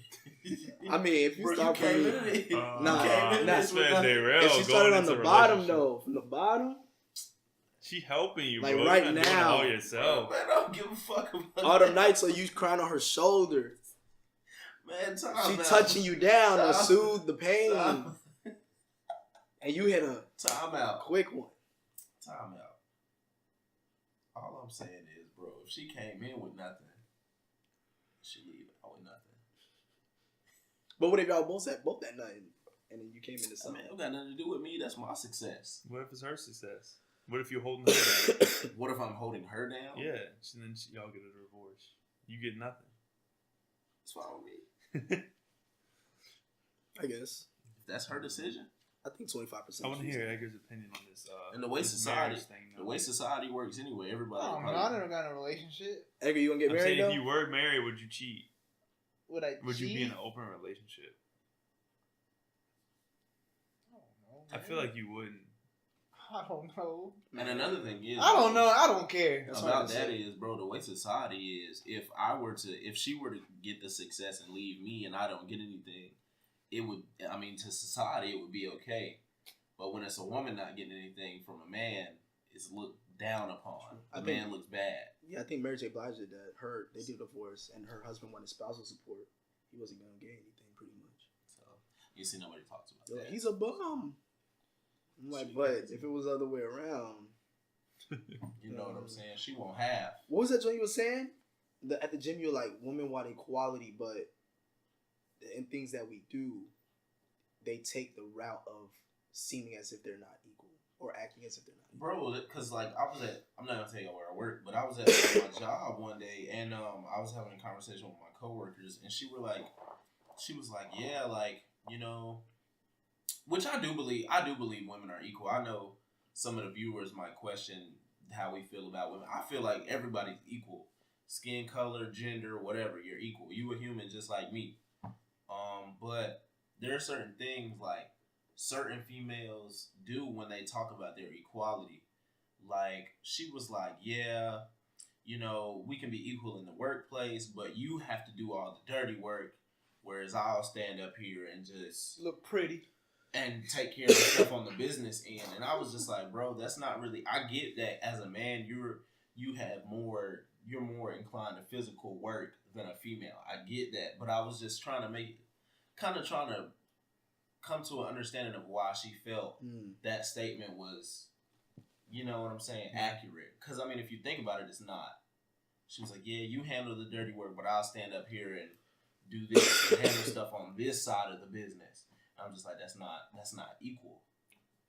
I mean, if you Bro, start came paying, into it. Nah, You came into nah. this with nothing. if she started on the bottom though, from the bottom, She helping you, Like, bro. right You're not doing it now. all yourself. Man, I don't give a fuck about all that. them nights are you crying on her shoulder. Man, time She out. touching you down to Time- soothe the pain, Time, and you hit a time out. quick one. Time out. All I'm saying is, bro, if she came in with nothing, she leave out with nothing. But what if y'all both at nothing, and then you came into I something? mean, it got nothing to do with me. That's my success. What if it's her success? What if you're holding her down? What if I'm holding her down? Yeah, and then y'all get a divorce. You get nothing. It's fine with me. I guess. If that's her decision. I think 25%. I want to hear Edgar's opinion on this. And the way this society, marriage thing, the way society works anyway, everybody. I don't know. I never got in a relationship. Edgar, you gonna get I'm married saying though? if you were married, would you cheat? Would I Would you cheat? be in an open relationship? I don't know. I feel like you wouldn't. I don't know. And another thing is, I don't know. I don't care. That's hard about to that say. is, bro, the way society is, if she were to get the success and leave me and I don't get anything, it would, I mean, to society, it would be okay. But when it's a woman not getting anything from a man, it's looked down upon. I The think- man looks bad. Yeah, I think Mary J. Blige did that. They did a divorce, and her husband wanted spousal support. He wasn't gonna get anything, pretty much. So, you see nobody talks about They're that. like, he's a bum. I'm like, She- but if it was the other way around, You know what I'm saying? She won't have. what was that joint you were saying? At the gym, you're like, women want equality, but in things that we do, they take the route of seeming as if they're not equal or acting as if they're not equal. Bro, because like I'm not gonna tell you where I work, but I was at my job one day, and I was having a conversation with my coworkers, and she was like, yeah, like, you know, which I do believe women are equal. I know some of the viewers might question how we feel about women. I feel like everybody's equal, skin color, gender, whatever. You're equal. You a human just like me. But there are certain things like certain females do when they talk about their equality. Like, she was like, yeah, you know, we can be equal in the workplace, but you have to do all the dirty work, whereas I'll stand up here and just Look pretty. and take care of the stuff on the business end. And I was just like, bro, that's not really, I get that as a man, you're more inclined to physical work than a female. I get that. But I was just trying to come to an understanding of why she felt that statement was, you know what I'm saying, accurate. Because, I mean, if you think about it, it's not. She was like, yeah, you handle the dirty work, but I'll stand up here and do this and handle stuff on this side of the business. And I'm just like, that's not equal.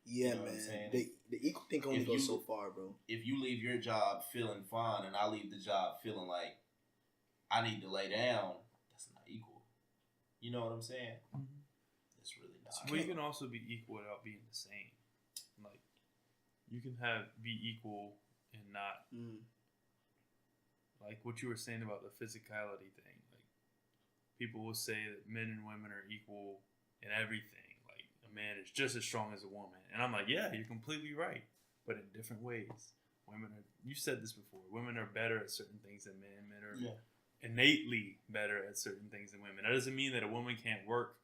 Yeah, You know what I'm man. saying? The equal thing only If goes you- so far, bro. If you leave your job feeling fine and I leave the job feeling like I need to lay down, that's not equal. You know what I'm saying? It's really not. Well, you can also be equal without being the same. Like, you can be equal and not like what you were saying about the physicality thing. Like, people will say that men and women are equal in everything. Like, a man is just as strong as a woman, and I'm like, yeah, you're completely right, but in different ways. Women are. You said this before. Women are better at certain things than men. Men are innately better at certain things than women. That doesn't mean that a woman can't work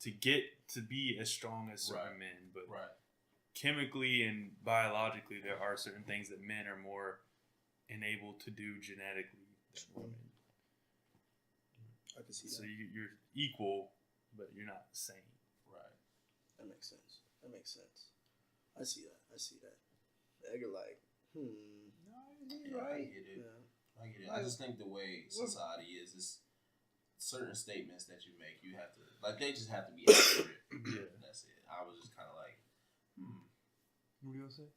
to get to be as strong as certain men, but chemically and biologically, there are certain things that men are more enabled to do genetically than women. I can see So that. you're equal, but you're not the same. Right. That makes sense. I see that. Edgar, like, No, he's Yeah, I right. get it. yeah. I get it. I just think the way society is certain statements that you make, you have to, like, they just have to be accurate. Yeah. That's it. I was just kind of like, What are you gonna say?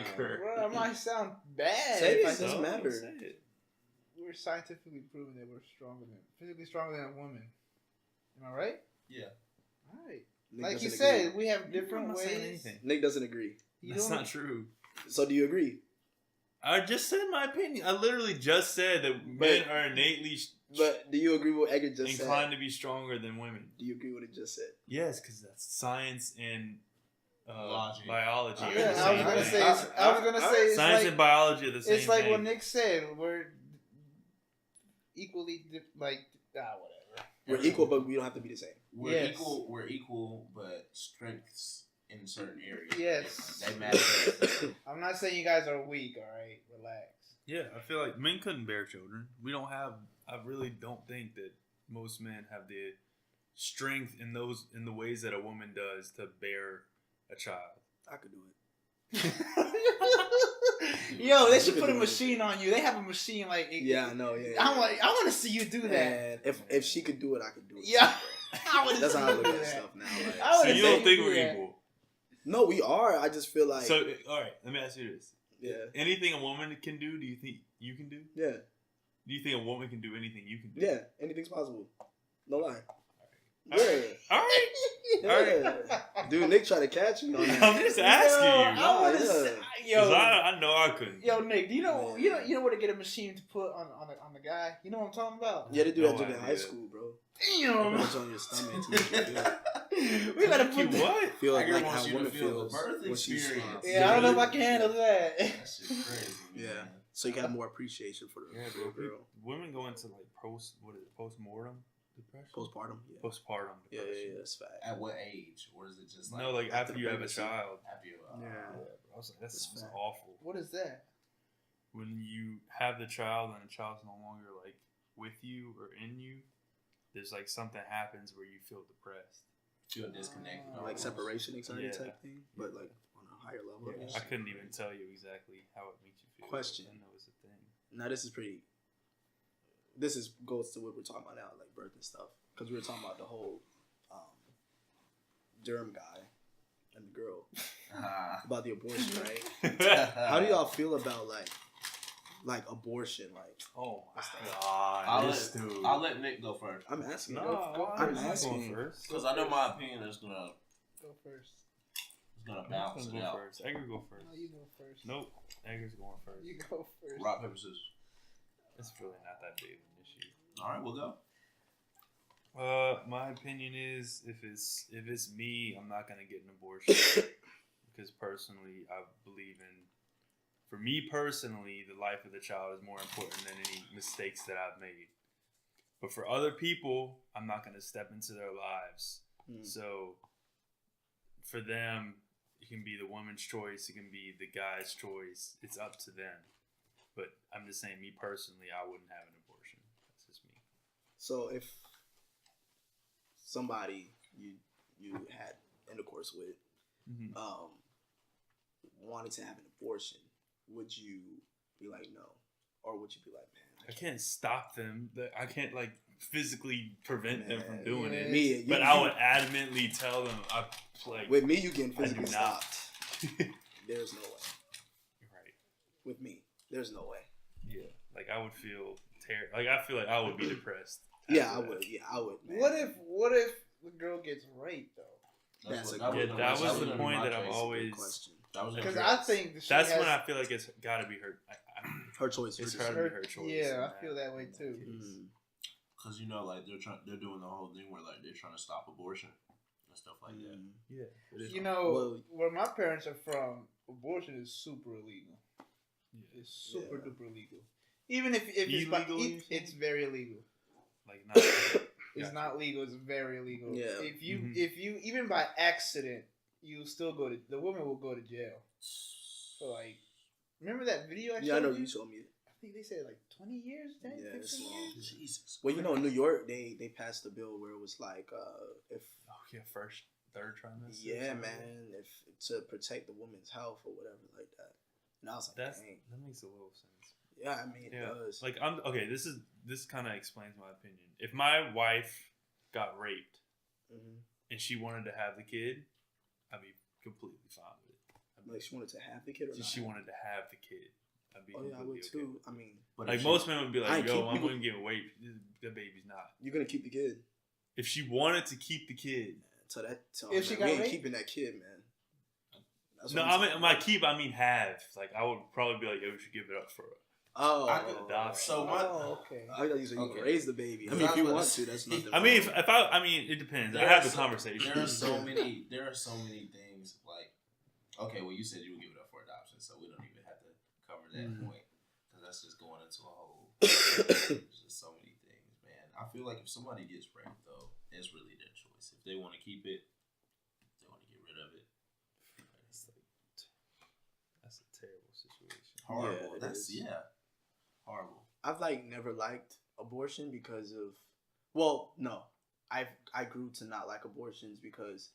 Well, it might sound bad. Say if it, I doesn't say- matter. Say it. we're scientifically proven that we're physically stronger than a woman. Am I right? Yeah. All right. Nick Like you doesn't said, agree. we have I'm different not saying ways. anything. Nick doesn't agree. That's not true. So do you agree? I just said my opinion. I literally just said that men are innately But do you agree with what Edgar just inclined said? to be stronger than women. Do you agree with what he just said? Yes, because that's science and Logic. biology. are Yeah, the I was same gonna thing. say. I was gonna say. It's Science like, and biology are the same it's like thing. what Nick said. We're equally whatever. We're equal, but we don't have to be the same. We're Yes. equal. We're equal, but strengths in certain areas. Yes. They matter. I'm not saying you guys are weak. All right, relax. Yeah, I feel like men couldn't bear children. We don't have. I really don't think that most men have the strength in the ways that a woman does to bear a child. I could do it. Yo, they should put a machine on you. They have a machine like. Yeah, I know. Yeah, I'm like, I want to see you do that. And if she could do it, I could do it. Yeah. I wanna That's see how I you look do at that. stuff now. Like, I So wanna you see don't think do we're that. equal? no, we are. I just feel like. So all right, let me ask you this: yeah, anything a woman can do, do you think you can do? yeah, Do you think a woman can do anything you can do? yeah. Anything's possible. No lie. All Yeah. right. All right. Yeah. Dude, Nick tried to catch me on that. I'm just asking Yo, you. I wanna Yeah. say, 'Cause yo, I know I couldn't. yo, Nick, do you know Yeah. you know where to get a machine to put on the guy? You know what I'm talking about? Yeah, they do No that joke in high idea. school, bro. Damn. Put it on your stomach to make you feel, We gotta You put that. what? feel Edgar like wants how you to woman feel the feels birth when she's experience. Yeah, I don't know if I can handle that. That shit crazy. Yeah. Man. So you got more appreciation for the Yeah, little bro. girl. Women go into like postmortem depression. Postpartum. Yeah. Postpartum Yeah, depression. yeah, yeah. That's fact. At what age, or is it just like No, like after the you have a pregnancy. child. after you? Yeah. I was like, that That's sounds fact. awful. What is that? When you have the child and the child's no longer like with you or in you, there's like something happens where you feel depressed. Feel disconnected. Like separation anxiety Yeah. type thing, but like on a higher level. Yeah. I couldn't even tell you exactly how it makes you feel. Question. I know it's a thing. Now this is pretty. This is goes to what we're talking about now, like birth and stuff, because we were talking about the whole germ guy and the girl about the abortion, right? How do y'all feel about like abortion? Like Oh my I'll god, this dude. I'll let Nick go first I'm asking. No, I'm I'm asking. going first. because I know my opinion is gonna Go first. balance I'm it gonna go out. first. Edgar go first. No, you go first. Nope, Edgar's going first. You go first. Rock paper scissors. It's really not that big of an issue. All right, we'll go. My opinion is if it's me, I'm not gonna get an abortion because personally, I believe in. For me personally, the life of the child is more important than any mistakes that I've made. But for other people, I'm not gonna step into their lives. So for them, it can be the woman's choice, it can be the guy's choice. It's up to them. But I'm just saying, me personally, I wouldn't have an abortion. That's just me. So if somebody you had intercourse with Mm-hmm. wanted to have an abortion, would you be like no, or would you be like, man, I can't stop them. I can't like physically prevent them from doing it. Me, But I would adamantly tell them. I like with me you can I physically do stop. not. There's no way. Right. With me, there's no way. Yeah. Like I would feel Like I feel like I would be depressed. Yeah, after I that. would. Yeah, I would. Man. What if the girl gets raped though? That's what- a Yeah, good that was gonna the be point my that I've choice. always. question. That was Because gonna I be- think that she That's has, when I feel like it's got to be her. Her choice. It's Her gotta decision. be her choice. Yeah, in I that- feel that way in too. case. Mm. Cause you know, like they're doing the whole thing where like they're trying to stop abortion and stuff like that. Mm. Yeah. it is. You know, Well- where my parents are from, abortion is super illegal. Yeah. It's super Yeah. duper illegal. Even if it's by, Illegal, you it's very illegal. Like not. It's Gotcha. not legal. It's very illegal. Yeah. If you Mhm. if you even by accident, you still go to the woman will go to jail. So like, remember that video I showed Yeah, I know you? you showed me. I think they said like 20 years, 10, Yeah, it's 15 long. years. Jesus. Well, you know, in New York, they passed a bill where it was like, if Oh yeah, third trimester. or yeah, something. man, if to protect the woman's health or whatever like that. And I was like, That dang. makes a little sense. Yeah, I mean, it Yeah, does. like I'm okay. This kind of explains my opinion. If my wife got raped Mhm. and she wanted to have the kid, I'd be completely fine with it. Like she wanted to have the kid or not? She wanted to have the kid. I'd be Oh yeah, I would completely okay. too. I mean, But Like if most men would be I like, keep "Yo, I'm people- gonna give away. The baby's not." you're gonna keep the kid. If she wanted to keep the kid, So If she man, got we ain't raped? keeping that kid, man. That's no, what I I'm mean, saying. my keep, I mean half. Like I would probably be like, "Yo, we should give it up for." Oh, I could adoption. So my Okay. I thought you said you Okay. can raise the baby. I Because mean, I if you was want about to, to that's say- nothing. I mean, wrong. I mean, it depends. I There have are the so- conversation. There are so many. There are so many things like. Okay, well, you said you would give it up for adoption, so we don't even have to cover that point because that's just going into a whole. There's just so many things, man. I feel like if somebody gets raped, though, it's really their choice. If they want to keep it, if they want to get rid of it. It's like, that's a terrible situation. Horrible. it That's is. horrible. I've like never liked abortion because of, well, no, I grew to not like abortions because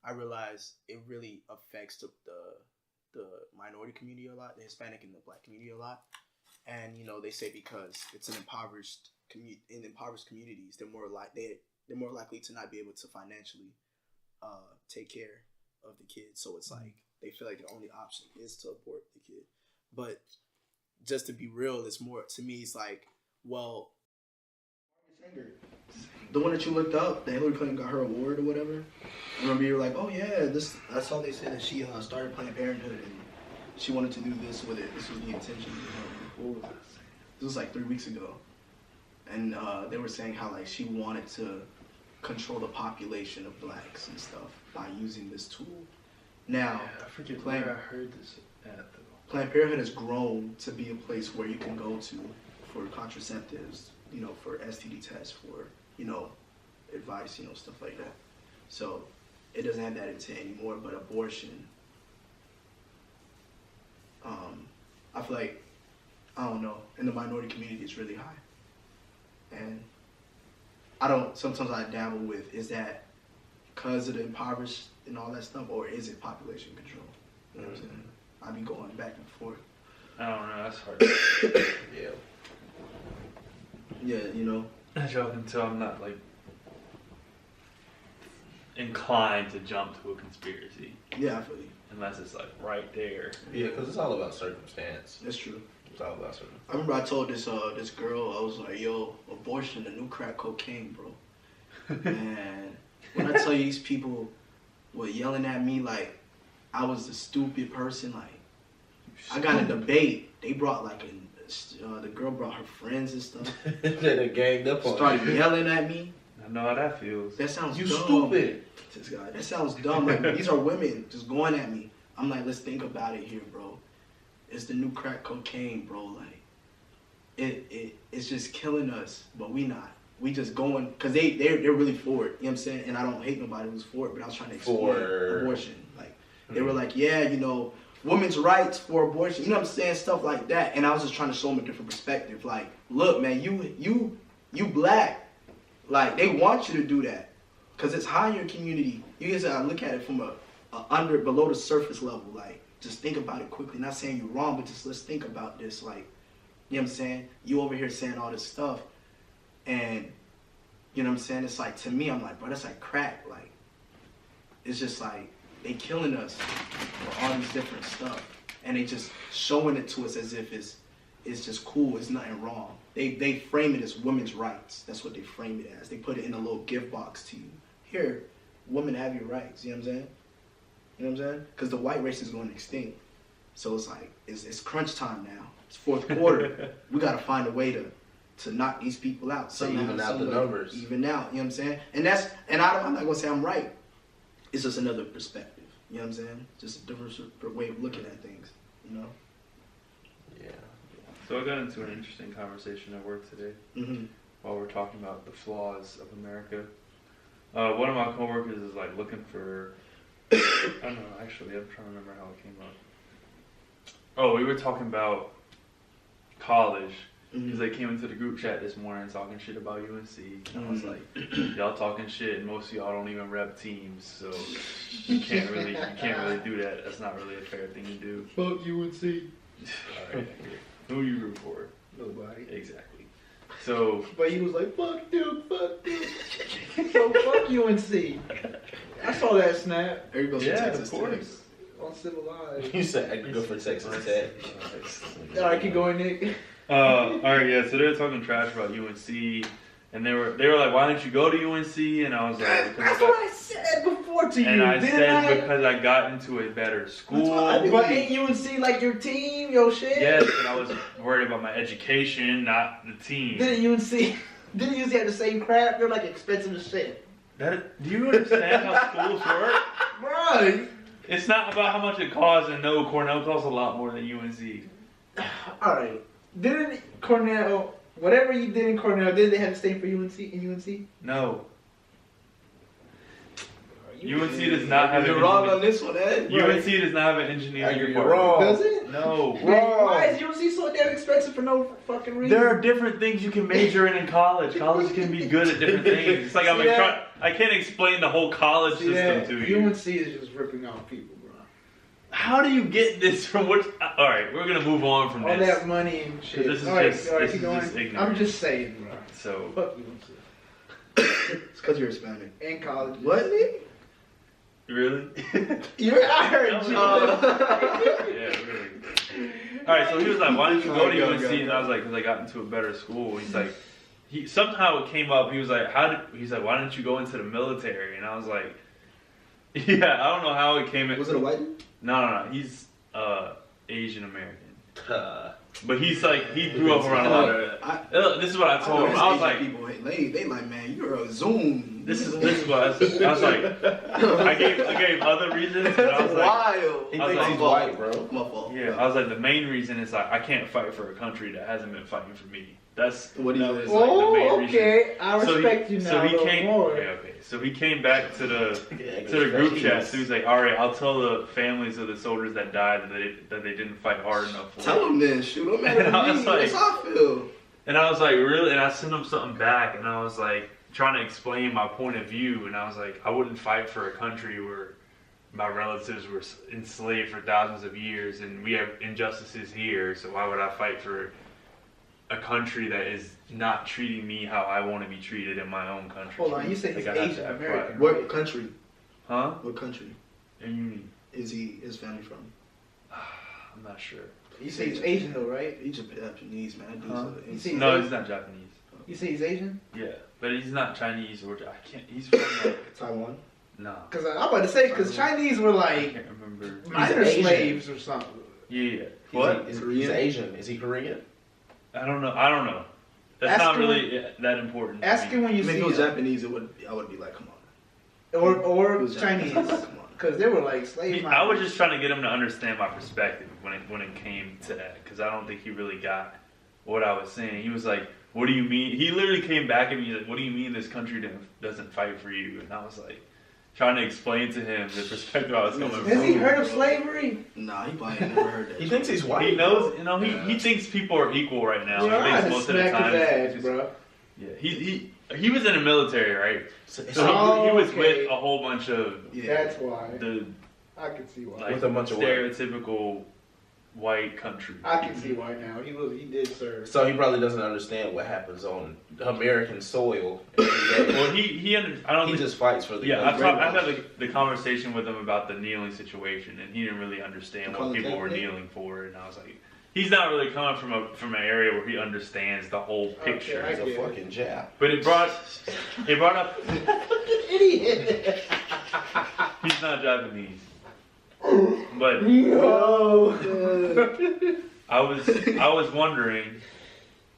I realized it really affects the minority community a lot, the Hispanic and the Black community a lot, and you know they say because it's an impoverished in impoverished communities, they're more likely to not be able to financially take care of the kid, so it's like they feel like the only option is to abort the kid, but. Just to be real, it's more to me. It's like, well, the one that you looked up, that Hillary Clinton got her award or whatever. I remember you were like, oh yeah, this. That's how they said that she started Planned Parenthood and she wanted to do this with it. This was the intention. What was this? This was like 3 weeks ago, and they were saying how like she wanted to control the population of blacks and stuff by using this tool. Now, I forget Planned- where I heard this at though. Planned Parenthood has grown to be a place where you can go to for contraceptives, you know, for STD tests, for, you know, advice, you know, stuff like that. So it doesn't have that intent anymore, but abortion, I feel like, I don't know, in the minority community it's really high. And sometimes I dabble with, is that because of the impoverished and all that stuff, or is it population control? You know what I'm saying? I be going back and forth. I don't know. That's hard. To Yeah. Yeah, you know. As y'all can tell, I'm not like inclined to jump to a conspiracy Yeah, I feel you. unless it's like right there. Yeah, because it's all about circumstance. That's true. It's all about circumstance. I remember I told this girl, I was like, yo, abortion, the new crack cocaine, bro. And when I tell you these people were yelling at me like I was the stupid person, like I got in a debate. They brought like the girl brought her friends and stuff. They ganged up on Started you. yelling at me. I know how that feels. That sounds You dumb. stupid. This guy, that sounds dumb. Like these are women just going at me. I'm like, let's think about it here, bro. It's the new crack cocaine, bro. Like it's just killing us, but we not. We just going because they're really for it. You know what I'm saying? And I don't hate nobody who's for it, but I was trying to explain abortion. Like they were like, yeah, you know, women's rights for abortion. You know what I'm saying? Stuff like that. And I was just trying to show them a different perspective. Like, look, man, you black. Like they want you to do that because it's high in your community. You guys look at it from a below the surface level. Like, just think about it quickly. Not saying you're wrong, but just let's think about this. Like, you know what I'm saying? You over here saying all this stuff. And, you know what I'm saying? It's like, to me, I'm like, bro, that's like crack. Like, it's just like, they killing us for all these different stuff. And they just showing it to us as if it's just cool. It's nothing wrong. They frame it as women's rights. That's what they frame it as. They put it in a little gift box to you. Here, women have your rights. You know what I'm saying? You know what I'm saying? Because the white race is going extinct. So it's like, it's crunch time now. It's fourth quarter. We got to find a way to knock these people out. So Somehow, even out the some way. numbers. Even out, you know what I'm saying? And I'm not going to say I'm right. It's just another perspective. You know what I'm saying? Just a different way of looking at things, you know? Yeah. So I got into an interesting conversation at work today Mm-hmm. while we're talking about the flaws of America. One of my coworkers is like looking for, I don't know, actually, I'm trying to remember how it came up. Oh, we were talking about college. Because they came into the group chat this morning talking shit about UNC. And I was like, y'all talking shit and most of y'all don't even rep teams, so you can't really do that. That's not really a fair thing to do. Fuck UNC. Alright, who you root for? Nobody. Exactly. So But he was like, fuck Duke, fuck Duke. So fuck UNC. I saw that snap There you go, yeah, Texas of course. Tech. on uncivilized. You said good for Texas Tech. All right, keep going, Nick. All right, yeah. So they were talking trash about UNC, and they were like, "Why didn't you go to UNC?" And I was like, That's what I said before to you. And I didn't said I? because I got into a better school. But ain't UNC like your team, your shit? Yes, but I was worried about my education, not the team. Didn't UNC have the same crap? They're like expensive as shit. Do you understand how schools work? Bro. It's not about how much it costs, and no, Cornell costs a lot more than UNC. Alright. Didn't Cornell, whatever you did in Cornell, did they have the same for UNC in UNC? No. UNC does not have You're an wrong on engineering. this one, Ed. UNC does not have an engineering You're department. wrong. Does it? No. Why is UNC so damn expensive for no fucking reason? There are different things you can major in college. College can be good at different things. It's like I can't explain the whole college system to you. UNC is just ripping off people, bro. How do you get this from what? All right, we're gonna move on from All this. that money and shit. This is Alright, just- alright, this keep is going. just ignorant. I'm just saying, bro. So Fuck UNC. It's because you're Hispanic. And college. What, Nick? really? I heard you. Yeah, really. All right, so he was like, "Why didn't you go to Go, UNC?" go, And I was like, "Because I got into a better school." He's like, somehow it came up. He was like, He's like, "Why didn't you go into the military?" And I was like, "Yeah, I don't know how it came." Was it a white dude? No. He's Asian American, but he's like he grew up around a lot of. This is what I told him. I was like, people, they like, man, you're a Zoom. This is what I said. I was like, I gave other reasons, but I was like. wild. He I was thinks like, he's white, bro. My fault. Yeah, I was like, the main reason is like I can't fight for a country that hasn't been fighting for me. That's What do you that say? was, like, the main reason. Okay. I respect you now So a he little came. more. Okay. So he came back to the group chat. So he was like, "All right, I'll tell the families of the soldiers that died that they didn't fight hard enough for." Tell him then. Shoot him at And I was me. like- That's how I feel. And I was like, "Really?" And I sent him something back, and I was like, trying to explain my point of view, and I was like, I wouldn't fight for a country where my relatives were enslaved for thousands of years, and we have injustices here. So why would I fight for a country that is not treating me how I want to be treated in my own country? Hold on, you said he's Like, I have to Asian have American. pride. What country? Huh? What country And you mean? is his family from? I'm not sure. You say he's Asian though, right? He's Japanese, man. Huh? You say No, he's not Japanese. You say he's Asian? Yeah, but he's not Chinese or I can't. He's from like Taiwan. no. Because I'm about to say, because Chinese were I like can't remember. minor Asian. slaves or something. Yeah. What? He's Korean? Asian. Is he Korean? I don't know. That's Ask not him really that important. to Ask me. him when I you mean, see if it was him. Japanese, I would be like, come on. Or If it was Chinese. Come on. Because they were like slave I was masters. just trying to get him to understand my perspective when it came to that, because I don't think he really got what I was saying. He was like, "What do you mean?" He literally came back at me like, "What do you mean this country doesn't fight for you?" And I was like, trying to explain to him the perspective I was coming from. Has he heard of slavery? Nah, he probably ain't never heard that. He thinks he's white. He knows, he thinks people are equal right now. Bro, He I thinks just most of the smacked time. his it's- ass, bro. Yeah, he was in the military, right? So So Oh, he was okay. with a whole bunch of Yeah. That's why. the I can see why. like With a bunch of what? stereotypical white country. I can see why now. He did serve. So he probably doesn't understand what happens on American soil. Well, I don't He think. just fights for the. Yeah, I've brainwash. had the conversation with him about the kneeling situation, and he didn't really understand what people were kneeling for, and I was like, he's not really coming from an area where he understands the whole picture. Okay, He's a fucking jab. But it brought up Idiot. he's not Japanese, but No. I was wondering,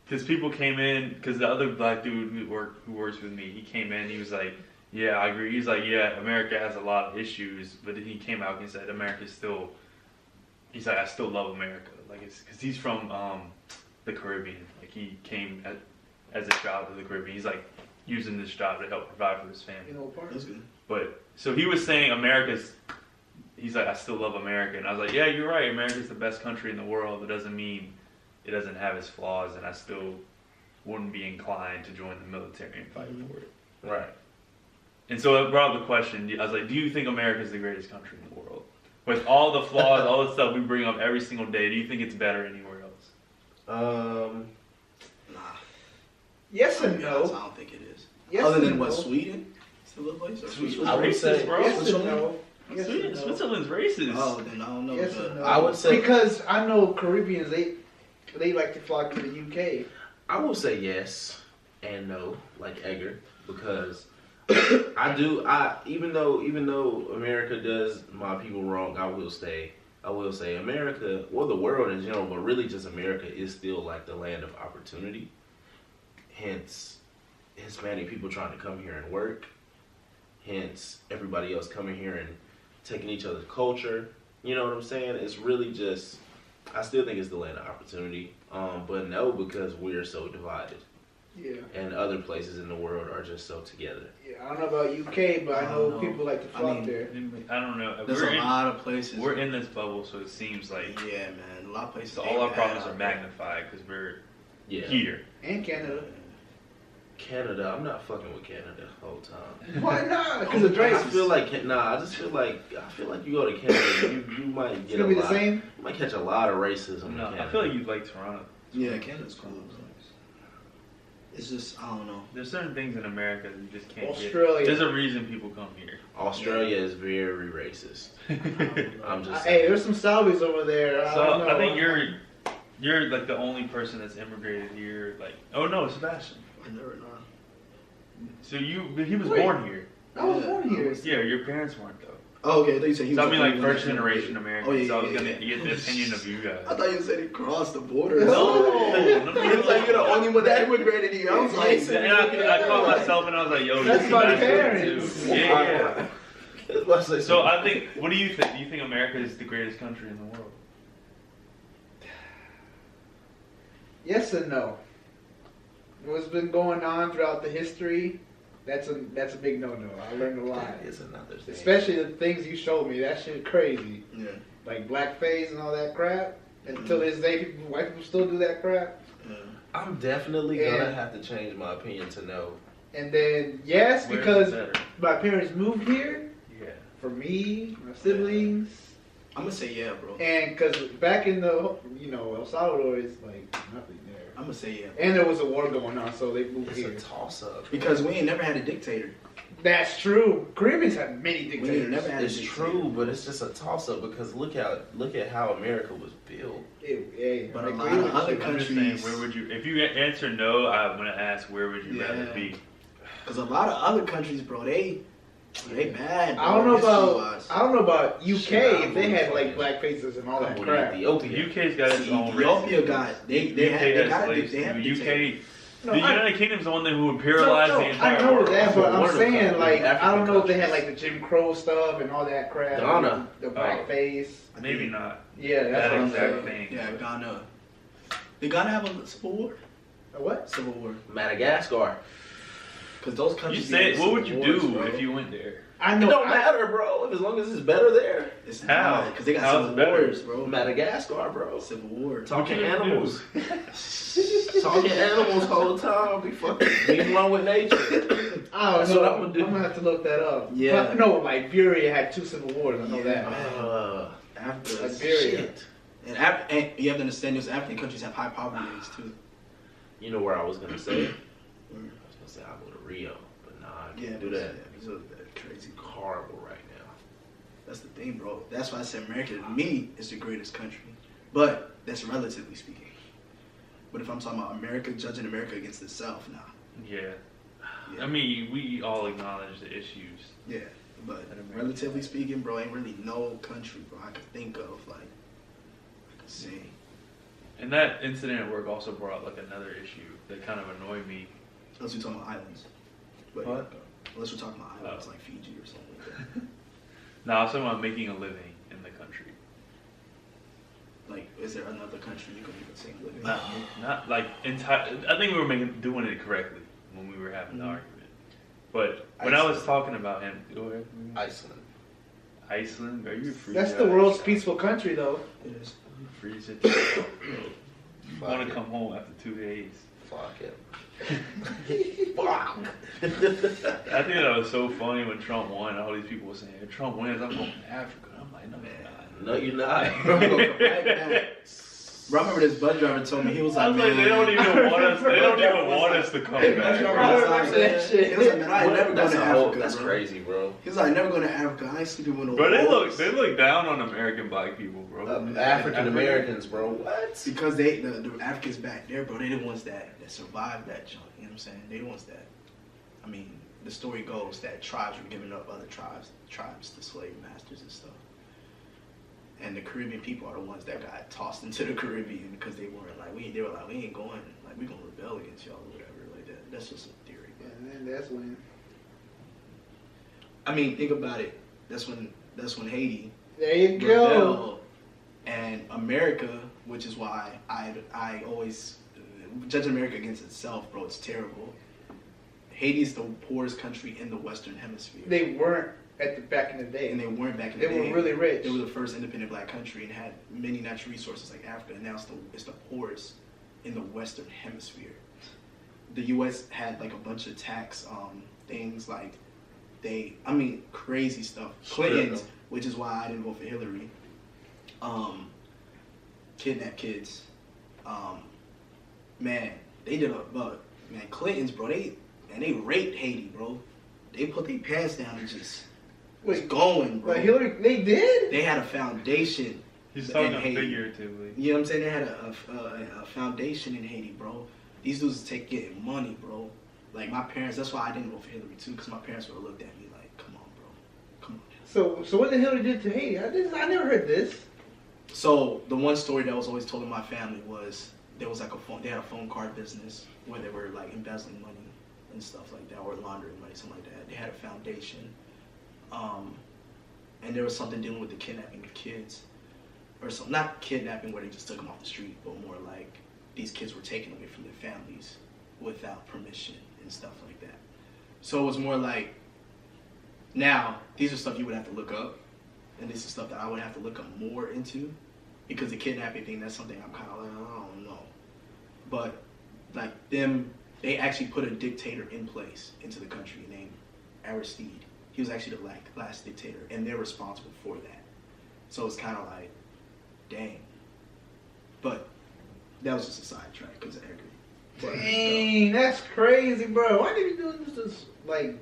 because people came in, because the other black dude who works with me, he came in, he was like, "Yeah, I agree." He's like, "Yeah, America has a lot of issues," but then he came out and said, "America's still." He's like, "I still love America," like it's because he's from the Caribbean. Like he came as a child to the Caribbean. He's like using this job to help provide for his family. You know what part? That's good. But so he was saying he's like, "I still love America," and I was like, "Yeah, you're right. America's the best country in the world. It doesn't mean it doesn't have its flaws, and I still wouldn't be inclined to join the military and fight for it." Right. And so it brought up the question. I was like, "Do you think America's the greatest country in the world? With all the flaws, all the stuff we bring up every single day, do you think it's better anywhere else?" Nah. Yes To and be honest, no. I don't think it is. Yes Other and than what, no. Sweden? Still a place? Or Sweden's I would racist, say- bro. Yes and no. Yes or no? Switzerland's racist. Oh, then I don't know. Yes but or no? I would say- because I know Caribbeans they like to flock to the UK. I will say yes and no, like Edgar, because even though America does my people wrong, I will say America, or the world in general, but really just America is still like the land of opportunity. Hence, Hispanic people trying to come here and work. Hence, everybody else coming here and taking each other's culture. You know what I'm saying? It's really just, I still think it's the land of opportunity. But no, because we're so divided. Yeah. And other places in the world are just so together. Yeah, I don't know about UK, but I know know. people like to I flock mean, there. I don't know. There's a lot of places. We're in this bubble, so it seems like Yeah, man. A lot of places. so ain't all our bad problems out are there. magnified because we're Yeah. here. And Canada. Canada, I'm not fucking with Canada the whole time. Why not? Because of I races. feel like I just feel like you go to Canada, you might It's get gonna a be the lot. same. You might catch a lot of racism in No, Canada. I feel like you'd like Toronto. Yeah, Canada's cool. It's just I don't know. There's certain things in America that you just can't Australia. get. There's a reason people come here. Australia is very racist. I'm just Hey, saying. there's some Salvies over there. I don't So know. I think you're like the only person that's immigrated here. Like, oh no, Sebastian. I never know. So he was Wait. born here. I was born here. Yeah, your parents weren't though. Oh, okay. I thought you said he So was. I mean, the like only one first that generation immigrated. Americans. Oh, yeah, So I was yeah, gonna yeah. get the opinion of you guys. I thought you said he crossed the border. No, It's like you're the only one that immigrated here. I was like, And I called myself and I was like, yo, That's this my Sebastian parents. too. Yeah. I was about to say So something. I think, what do you think? Do you think America is the greatest country in the world? Yes and no. What's been going on throughout the history? That's a big no-no. I learned a lot. That is another thing. Especially the things you showed me. That shit crazy. yeah. Like blackface and all that crap. Until this day, white people still do that crap. I'm definitely gonna And- have to change my opinion to no. And then yes, Where's because it better? my parents moved here Yeah. for me, my siblings, I'm gonna say yeah, bro. and because back in the El Salvador is like nothing there. I'm gonna say yeah. And there was a war going on, so they moved It's here. a toss up. Because we ain't never had a dictator. That's true. Caribbeans had many We ain't dictators. never had a It's dictator. true, but it's just a toss up because look at how America was built. Yeah, But I a agree lot of with other you. I'm just saying, countries- where would you, if you answer no, I'm going to ask, where would you rather Yeah. be? Cause a lot of other countries, bro, they bad. Bro, I don't know about history-wise. UK Shit, I if they had like wouldn't black faces and all that With crap. Ethiopia. UK's got its See, own Ethiopia racism. got they UK had has a slaves they have too. dictators. No, The I- United Kingdom's the one who imperialized No, the entire I know world. that, but One I'm of the saying countries, like I African don't know if they had countries. like the Jim Crow stuff and all that crap. Ghana. The blackface. Maybe not. Yeah, that's That what I'm exact saying. thing. Yeah, Ghana. Did Ghana have a civil war? A what? Civil war. Madagascar. Cause those You countries. said, be what would civil you do wars, bro. if you went there? I It know. don't matter, bro. As long as it's better there. It's How? not, cause they got How's civil it better? wars, bro. Madagascar, bro. Civil war. Talking What you gonna animals. Talking animals all the time. Be one with nature. I don't That's know. what I'm I'm gonna do. gonna have to look that up. Yeah. But, no, Liberia had 2 civil wars. I know that. After Liberia. Shit. and you have to understand, those African countries have high poverty rates too. You know where I was gonna say? I was gonna say I'll go to Rio, but nah, I can't do that. It's crazy. Horrible right now. That's the thing, bro. That's why I said America to me is the greatest country, but that's relatively speaking. But if I'm talking about America, judging America against itself, nah. Yeah. Yeah. I mean, we all acknowledge the issues. Yeah, but That America relatively has. speaking, bro, ain't really no country, bro, I could think of, like, I could say. And that incident at work also brought up like another issue that kind of annoyed me. Unless we're talking about islands. But What? unless we're talking about islands like Fiji or something like that. No, I was talking about making a living in the country. Like, is there another country you could make the same living? Not like entire. I think we were doing it correctly when we were having the Mhm. argument. But when I was Iceland. talking about him, go ahead. Iceland. Iceland, are you free? That's the world's peaceful country, though. It is. Freeze it. You Fuck want it. to come home after 2 days? Fuck it. I think that was so funny when Trump won. All these people were saying, "If Trump wins, I'm going to Africa." I'm like, no, man. No, you're not. Bro, right back. Bro, I remember this bus driver told me, he was I like, was like, man, they don't even want us. They don't even want us to come Bus back. driver bro. was like, he was like, man, I ain't never going to Africa, That's bro. crazy, bro. He was like, never going to Africa. I ain't sleeping with no Bro, wolves. they look down on American black people, bro. African Americans, bro. What? Because the Africans back there, bro, they the ones that survived that junk. You know what I'm saying? They the ones that, I mean, the story goes that tribes were giving up other tribes to slave masters and stuff. And the Caribbean people are the ones that got tossed into the Caribbean because they weren't like, we ain't going, like, we gonna rebel against y'all or whatever, like that. That's just a theory. And then that's when. I mean, think about it. That's when Haiti There you go. rebelled, and America, which is why I always judge America against itself, bro. It's terrible. Haiti's the poorest country in the Western Hemisphere. They weren't at the back in the day. And they weren't back in the They day. were really rich. It was the first independent black country and had many natural resources like Africa, and now it's the poorest in the Western Hemisphere. The U.S. had like a bunch of tax things, like crazy stuff. Clinton's, which is why I didn't vote for Hillary. Kidnap kids. Man, they did Clinton's, bro. They raped Haiti, bro. They put their pants down and just was going, bro. But Hillary, they did? They had a foundation. He's talking in Haiti. figuratively. You know what I'm saying? They had a foundation in Haiti, bro. These dudes getting money, bro. Like my parents, that's why I didn't vote for Hillary too, because my parents would have looked at me like, "Come on, bro, come on." So what the Hillary did to Haiti? I never heard this. So the one story that was always told in my family was there was like they had a phone card business where they were like embezzling money and stuff like that, or laundering money, something like that. They had a foundation, and there was something dealing with the kidnapping of kids, or something. Not kidnapping where they just took them off the street, but more like these kids were taken away from their families without permission and stuff like that. So it was more like, now these are stuff you would have to look up, and this is stuff that I would have to look up more into, because the kidnapping thing, that's something I'm kind of like, I don't know. But like they actually put a dictator in place into the country named Aristide. He was actually the last dictator, and they're responsible for that. So it's kind of like, dang. But that was just a sidetrack because I agree. Dang, that's crazy, bro. Why did you do this like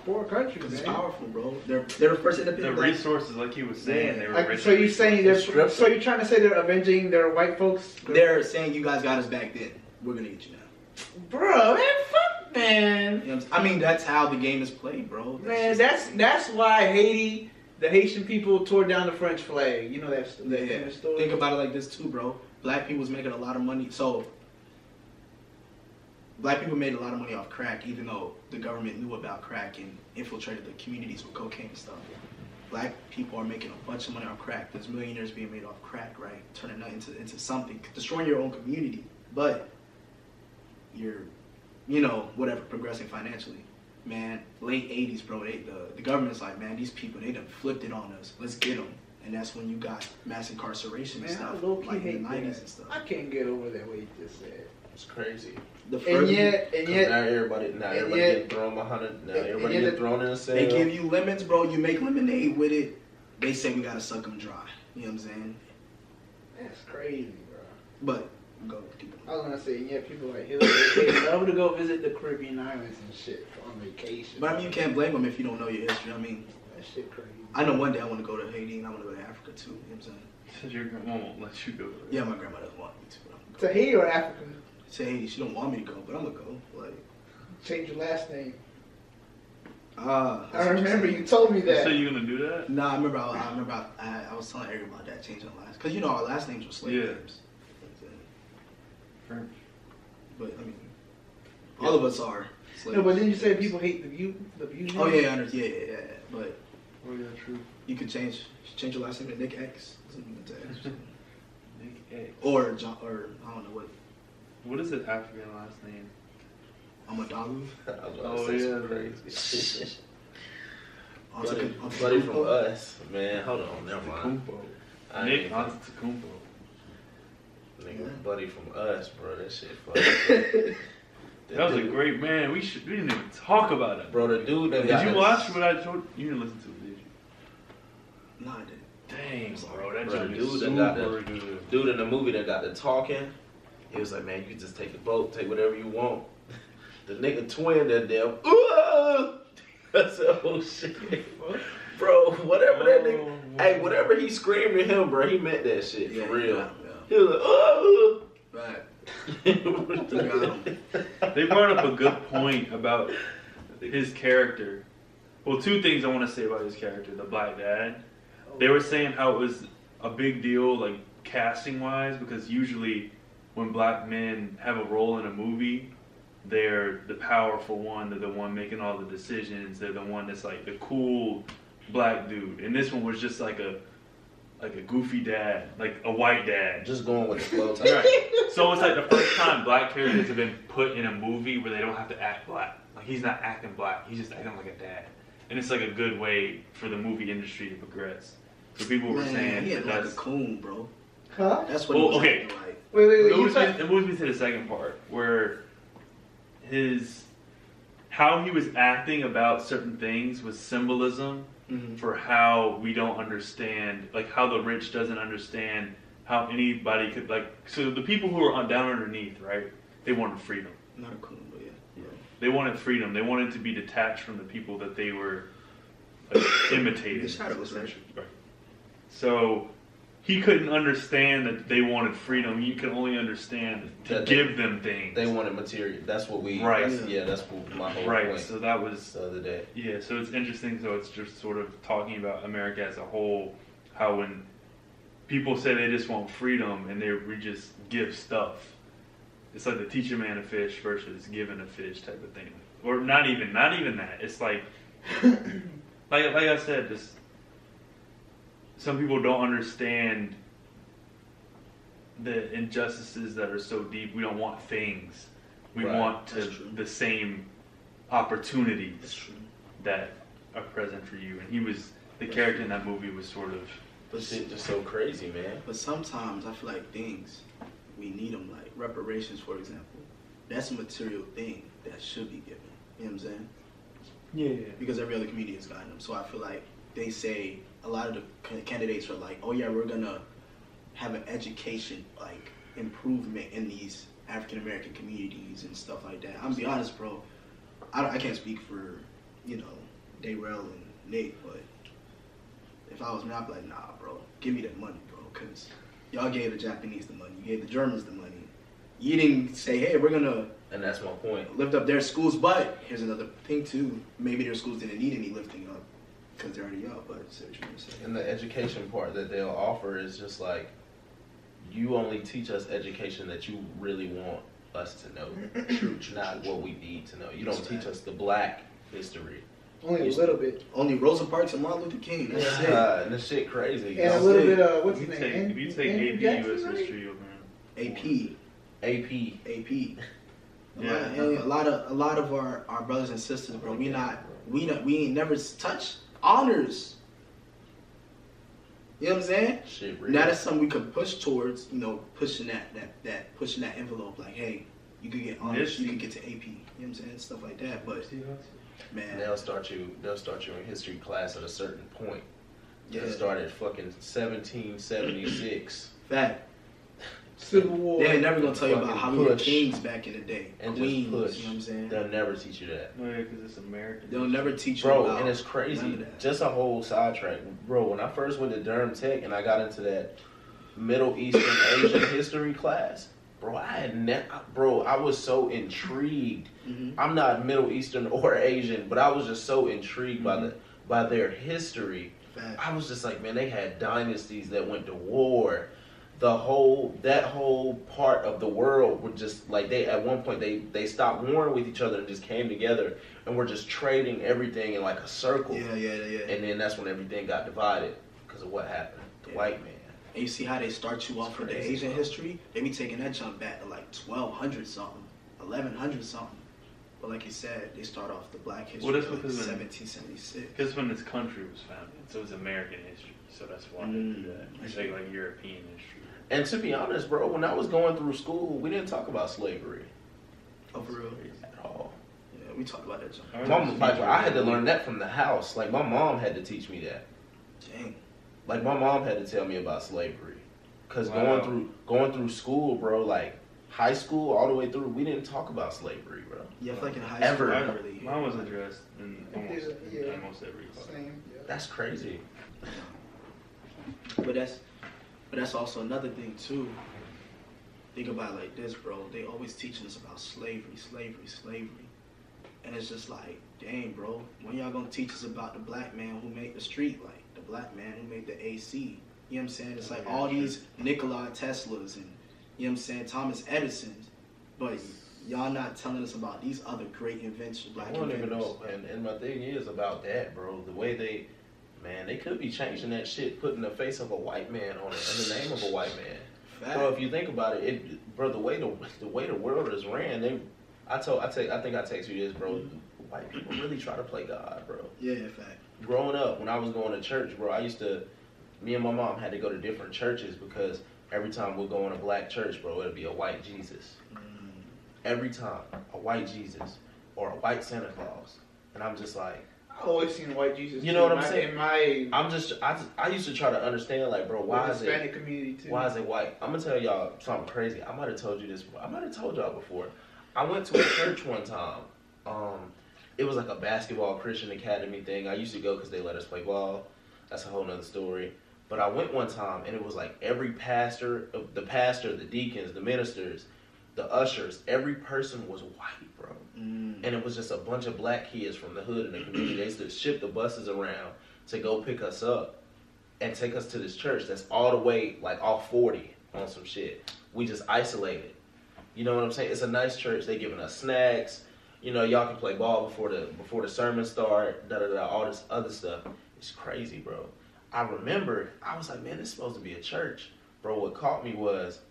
poor country, Because man? it's powerful, bro. They're the first The independent. resources, like he was saying, they were Like, rich. so you're saying Stripped so you're trying to say they're avenging their white folks? They're saying you guys got us back then. We're gonna get you now. Bro, man, fuck, man. You know what I'm saying? I mean, that's how the game is played, bro. Man, just- that's why Haiti, the Haitian people tore down the French flag. You know that Yeah. famous story. Think about it like this too, bro. Black people was making a lot of money. So black people made a lot of money off crack, even though the government knew about crack and infiltrated the communities with cocaine and stuff. Black people are making a bunch of money off crack. There's millionaires being made off crack, right? Turning that into something, destroying your own community. But you're, whatever, progressing financially. Man, late 80s, bro, the government's like, man, these people, they done flipped it on us. Let's get them. And that's when you got mass incarceration and Man, stuff, I low-key like in hate the 90s and stuff. I can't get over that what you just said. It's crazy. The And further yet, Now everybody getting thrown behind it. Now everybody yet getting thrown in the cell. they give you lemons, bro. You make lemonade with it. They say we gotta suck them dry. You know what I'm saying? That's crazy, bro. But go keep I going. was gonna say, yeah, people like Hillary, they love to go visit the Caribbean islands and shit on vacation. But I mean, you can't blame them if you don't know your history. I mean, That shit crazy. I know one day I want to go to Haiti and I want to go to Africa too. You know what I'm saying? Says your grandma won't let you go. Yeah, my grandma doesn't want me to. But I'm To Haiti or Africa? to Haiti. She don't want me to go, but I'm gonna go. Like, Change your last name. that's I what remember you're you told me You that. say you gonna do that? Nah, I remember. I was telling Eric about that, changing the last, because our last names were slave Yeah. names. You know what I'm saying? French. But I mean, all of us are slaves. No, but then you said people hate the view. Oh yeah, yeah. But Oh yeah, true. you could change your last name to Nick X. Nick X. Or John, or I don't know what. What is an African last name? Amadalu. Oh, yeah. crazy. Buddy Buddy from us, man. Hold on, never mind. Antetokounmpo. I Nick ain't- Antetokounmpo. Nigga, buddy from us, bro. That shit funny. That was a great man. We didn't even talk about it. Bro, the dude that Did you watch what I told you? Didn't listen to it, did you? No, I didn't. Dang, bro, that Bro, joke the is dude that got super that- good. dude in the movie that got the talking, he was like, man, you can just take a boat, take whatever you want. The nigga twin that damn, I said, oh shit. Bro, whatever that nigga, hey, whatever he screamed at him, bro, he meant that shit, for real. Yeah. He was like, oh. Right. They brought up a good point about his character. Well, two things I want to say about his character, the black dad. They were saying how it was a big deal, like casting wise, because usually when black men have a role in a movie, they're the powerful one, they're the one making all the decisions, they're the one that's like the cool black dude. And this one was just like a goofy dad, like a white dad. Just going with the flow. Right. So it's like the first time black characters have been put in a movie where they don't have to act black. Like he's not acting black, he's just acting like a dad. And it's like a good way for the movie industry to progress. So people were saying he had that like that's a coon, bro. Huh? That's what. Well, he was okay. acting like. Wait. It moves me to the second part where how he was acting about certain things was symbolism for how we don't understand, like how the rich doesn't understand how anybody could, like, so the people who are down underneath, right? They wanted freedom. Not a coon, but yeah. They wanted freedom. They wanted to be detached from the people that they were like, imitating. The shadows, right? Right. So he couldn't understand that they wanted freedom. He could only understand to give them things. They wanted material. That's what we. Right. That's what my whole Right. point. So that was The other day. Yeah. So it's interesting. So it's just sort of talking about America as a whole. How when people say they just want freedom and we just give stuff. It's like the teach a man a fish versus giving a fish type of thing. Or not even that. It's like like I said, just some people don't understand the injustices that are so deep. We don't want things. We Right. want That's true. the same opportunities That's true. that are present for you. And he was the character in that movie was sort of But Shit just so crazy, man. But sometimes I feel like things we need them, like reparations, for example. That's a material thing that should be given. You know what I'm saying? yeah. Because every other community has gotten them. So I feel like they say a lot of the candidates are like, oh yeah, we're gonna have an education like improvement in these African American communities and stuff like that. I'm gonna be honest, bro. I can't speak for Dayrell and Nate, but if I was me, I'd be like, nah, bro, give me that money, bro, because y'all gave the Japanese the money, you gave the Germans the money. You didn't say, hey, we're gonna And that's my point. lift up their schools, but here's another thing too. Maybe their schools didn't need any lifting up because they're already up. But say what you're gonna say. And the education part that they'll offer is just like, you only teach us education that you really want us to know, not what we need to know. You don't That's teach right. us the black history. Only a little bit. Only Rosa Parks and Martin Luther King. That's it. And this shit crazy. And a That's little it. bit. What's If his you name? take, if you take Andrew AP Jackson, US right? history, you're gonna AP. AP. AP. Yeah. And a lot of our brothers and sisters, bro. We ain't never touched honors. You know what I'm saying? Shit real. Now that's something we could push towards, pushing that envelope. Like, hey, you could get honors, you could get to AP. You know what I'm saying? Stuff like that. But man, They'll start you in history class at a certain point. yeah, It started fucking 1776. fact. Civil War. They ain't never gonna tell you about Fucking how we were push. kings back in the day, And just queens. push. You know what I'm saying? They'll never teach you that. No, yeah, because it's American. They'll never teach you Bro, about. and it's none crazy. of that. Just a whole sidetrack. Bro, when I first went to Durham Tech and I got into that Middle Eastern Asian history class, bro, I was so intrigued. Mhm. I'm not Middle Eastern or Asian, but I was just so intrigued by their history. Fact. I was just like, man, they had dynasties that went to war. That whole part of the world were just like at one point they stopped warring with each other and just came together and were just trading everything in like a circle. Yeah. And then that's when everything got divided because of what happened. The Yeah. white man. And you see how they start you off with the crazy, Asian bro. history? They be taking that jump back to like 1200 something, 1100 something. But like you said, they start off the black history Well, that's like because when- 1776. Because when this country was founded, so it's American history. So that's why they do that. It's like European history. And to be honest, bro, when I was going through school, we didn't talk about slavery Oh, for real? at all. Yeah, we talked about that jump. I had to learn that from the house. Like my mom had to teach me that. Dang. Like my mom had to tell me about slavery. Because Wow. going through school, bro, like high school all the way through, we didn't talk about slavery, bro. Yeah, I feel like in high Ever. school, not really. Mine was addressed in almost, Yeah. almost every class. Same. Yeah. That's crazy. But that's also another thing too. Think about it like this, bro. They always teaching us about slavery, and it's just like, dang, bro. When y'all gonna teach us about the black man who made the street light, the black man who made the AC? You know what I'm saying? It's like all these Nikola Teslas and you know what I'm saying, Thomas Edisons, but y'all not telling us about these other great inventions, black I don't even inventors. know. And my thing is about that, bro. The way they could be changing that shit, putting the face of a white man on it, in the name of a white man. Fact. Bro, if you think about it, bro, the way the world is ran, I think I text you this, bro. White people really try to play God, bro. Yeah, fact. Growing up, when I was going to church, bro, me and my mom had to go to different churches because every time we'd go in a black church, bro, it'd be a white Jesus. Every time, a white Jesus or a white Santa Claus, and I'm just like, I always seen white Jesus. You know what I'm in saying? In my I used to try to understand, like, bro, why is Hispanic it? community too. Why is it white? I'm gonna tell y'all something crazy. I might have told you this. I might have told y'all before. I went to a church one time. It was like a basketball Christian academy thing. I used to go because they let us play ball. That's a whole nother story. But I went one time and it was like every pastor, the deacons, the ministers, the ushers, every person was white, bro. And it was just a bunch of black kids from the hood in the community. They used to ship the buses around to go pick us up and take us to this church that's all the way like off 40 on some shit. We just isolated. You know what I'm saying? It's a nice church. They giving us snacks. You know, y'all can play ball before the sermon start. All this other stuff. It's crazy, bro. I remember I was like, man, this is supposed to be a church, bro. What caught me was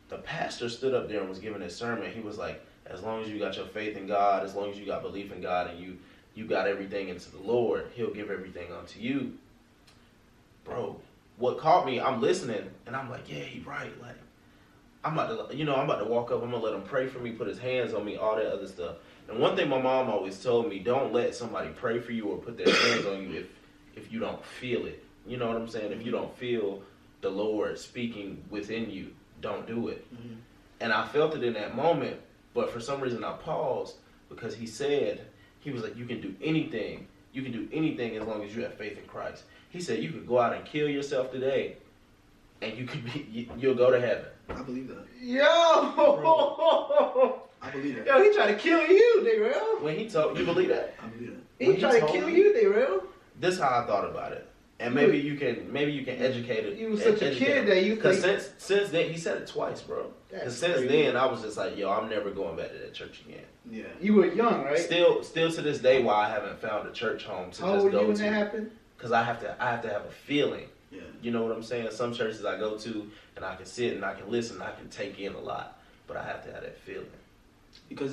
the pastor stood up there and was giving his sermon. He was like, as long as you got your faith in God, as long as you got belief in God, and you got everything into the Lord, He'll give everything unto you, bro. What caught me? I'm listening and I'm like, yeah, he right. Like, I'm about to walk up. I'm gonna let him pray for me, put his hands on me, all that other stuff. And one thing my mom always told me: don't let somebody pray for you or put their hands on you if you don't feel it. You know what I'm saying? If you don't feel the Lord speaking within you, don't do it. And I felt it in that moment, but for some reason I paused because he was like, you can do anything. You can do anything as long as you have faith in Christ. He said you could go out and kill yourself today, and you'll go to heaven. I believe that. Yo! I believe that. Yo, he tried to kill you, Daryl. When he told you, believe that? I believe that. He tried to kill you, Daryl. This is how I thought about it, and maybe you can educate it. You was such a kid that you because think. since then he said it twice, bro. Because since then I was just like, yo, I'm never going back to that church again. Yeah. You were young, right? Still to this day, why I haven't found a church home to How just old were go you when to. that happened? Because I have to have a feeling. Yeah. You know what I'm saying? Some churches I go to and I can sit and I can listen, and I can take in a lot, but I have to have that feeling. Because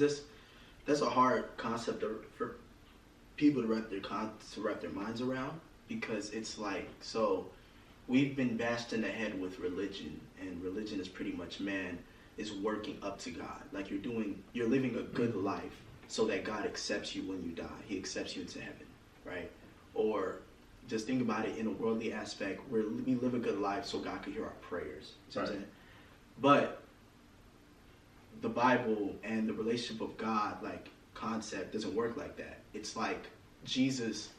that's a hard concept for people to wrap their minds around, because it's like, so we've been bashed in the head with religion, and religion is pretty much man is working up to God. Like you're living a good life so that God accepts you when you die. He accepts you into heaven, right? Or just think about it in a worldly aspect where we live a good life so God can hear our prayers. You know what I'm saying? But the Bible and the relationship of God, like, concept doesn't work like that. It's like Jesus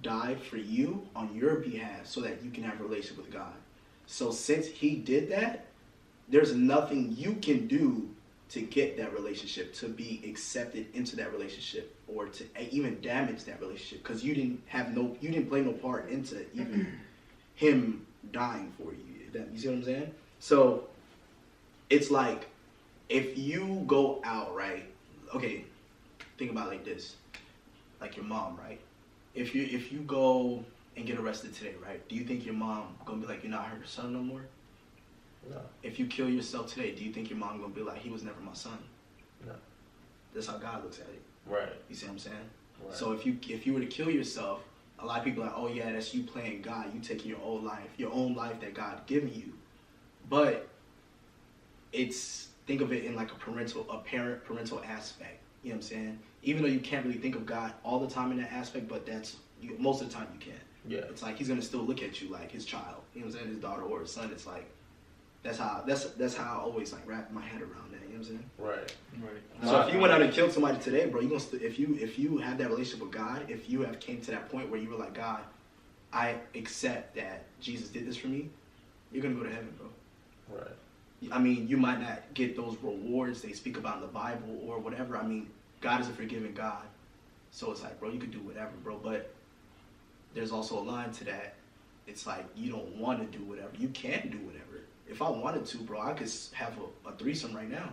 died for you on your behalf so that you can have a relationship with God. So since he did that, there's nothing you can do to get that relationship, to be accepted into that relationship, or to even damage that relationship, because you didn't play no part into even him dying for you. You see what I'm saying? So it's like, if you go out, right? Okay, think about it like this. Like your mom, right? If you go and get arrested today, right? Do you think your mom gonna be like, you're not her son no more? No. If you kill yourself today, do you think your mom gonna be like, he was never my son? No. That's how God looks at it. Right. You see what I'm saying? Right. So if you were to kill yourself, a lot of people are like, oh yeah, that's you playing God. You taking your own life that God given you. But it's, think of it in like a parental aspect. You know what I'm saying? Even though you can't really think of God all the time in that aspect, but most of the time you can. Yeah. It's like he's gonna still look at you like his child. You know what I'm saying? His daughter or his son. It's like, That's how I always like wrap my head around that. You know what I'm saying? Right. Right. So if you went out and killed somebody today, bro, you gonna if you have that relationship with God, if you have came to that point where you were like, God, I accept that Jesus did this for me, you're gonna go to heaven, bro. Right. I mean, you might not get those rewards they speak about in the Bible or whatever. I mean, God is a forgiving God, so it's like, bro, you could do whatever, bro. But there's also a line to that. It's like you don't want to do whatever. You can't do whatever. If I wanted to, bro, I could have a threesome right now.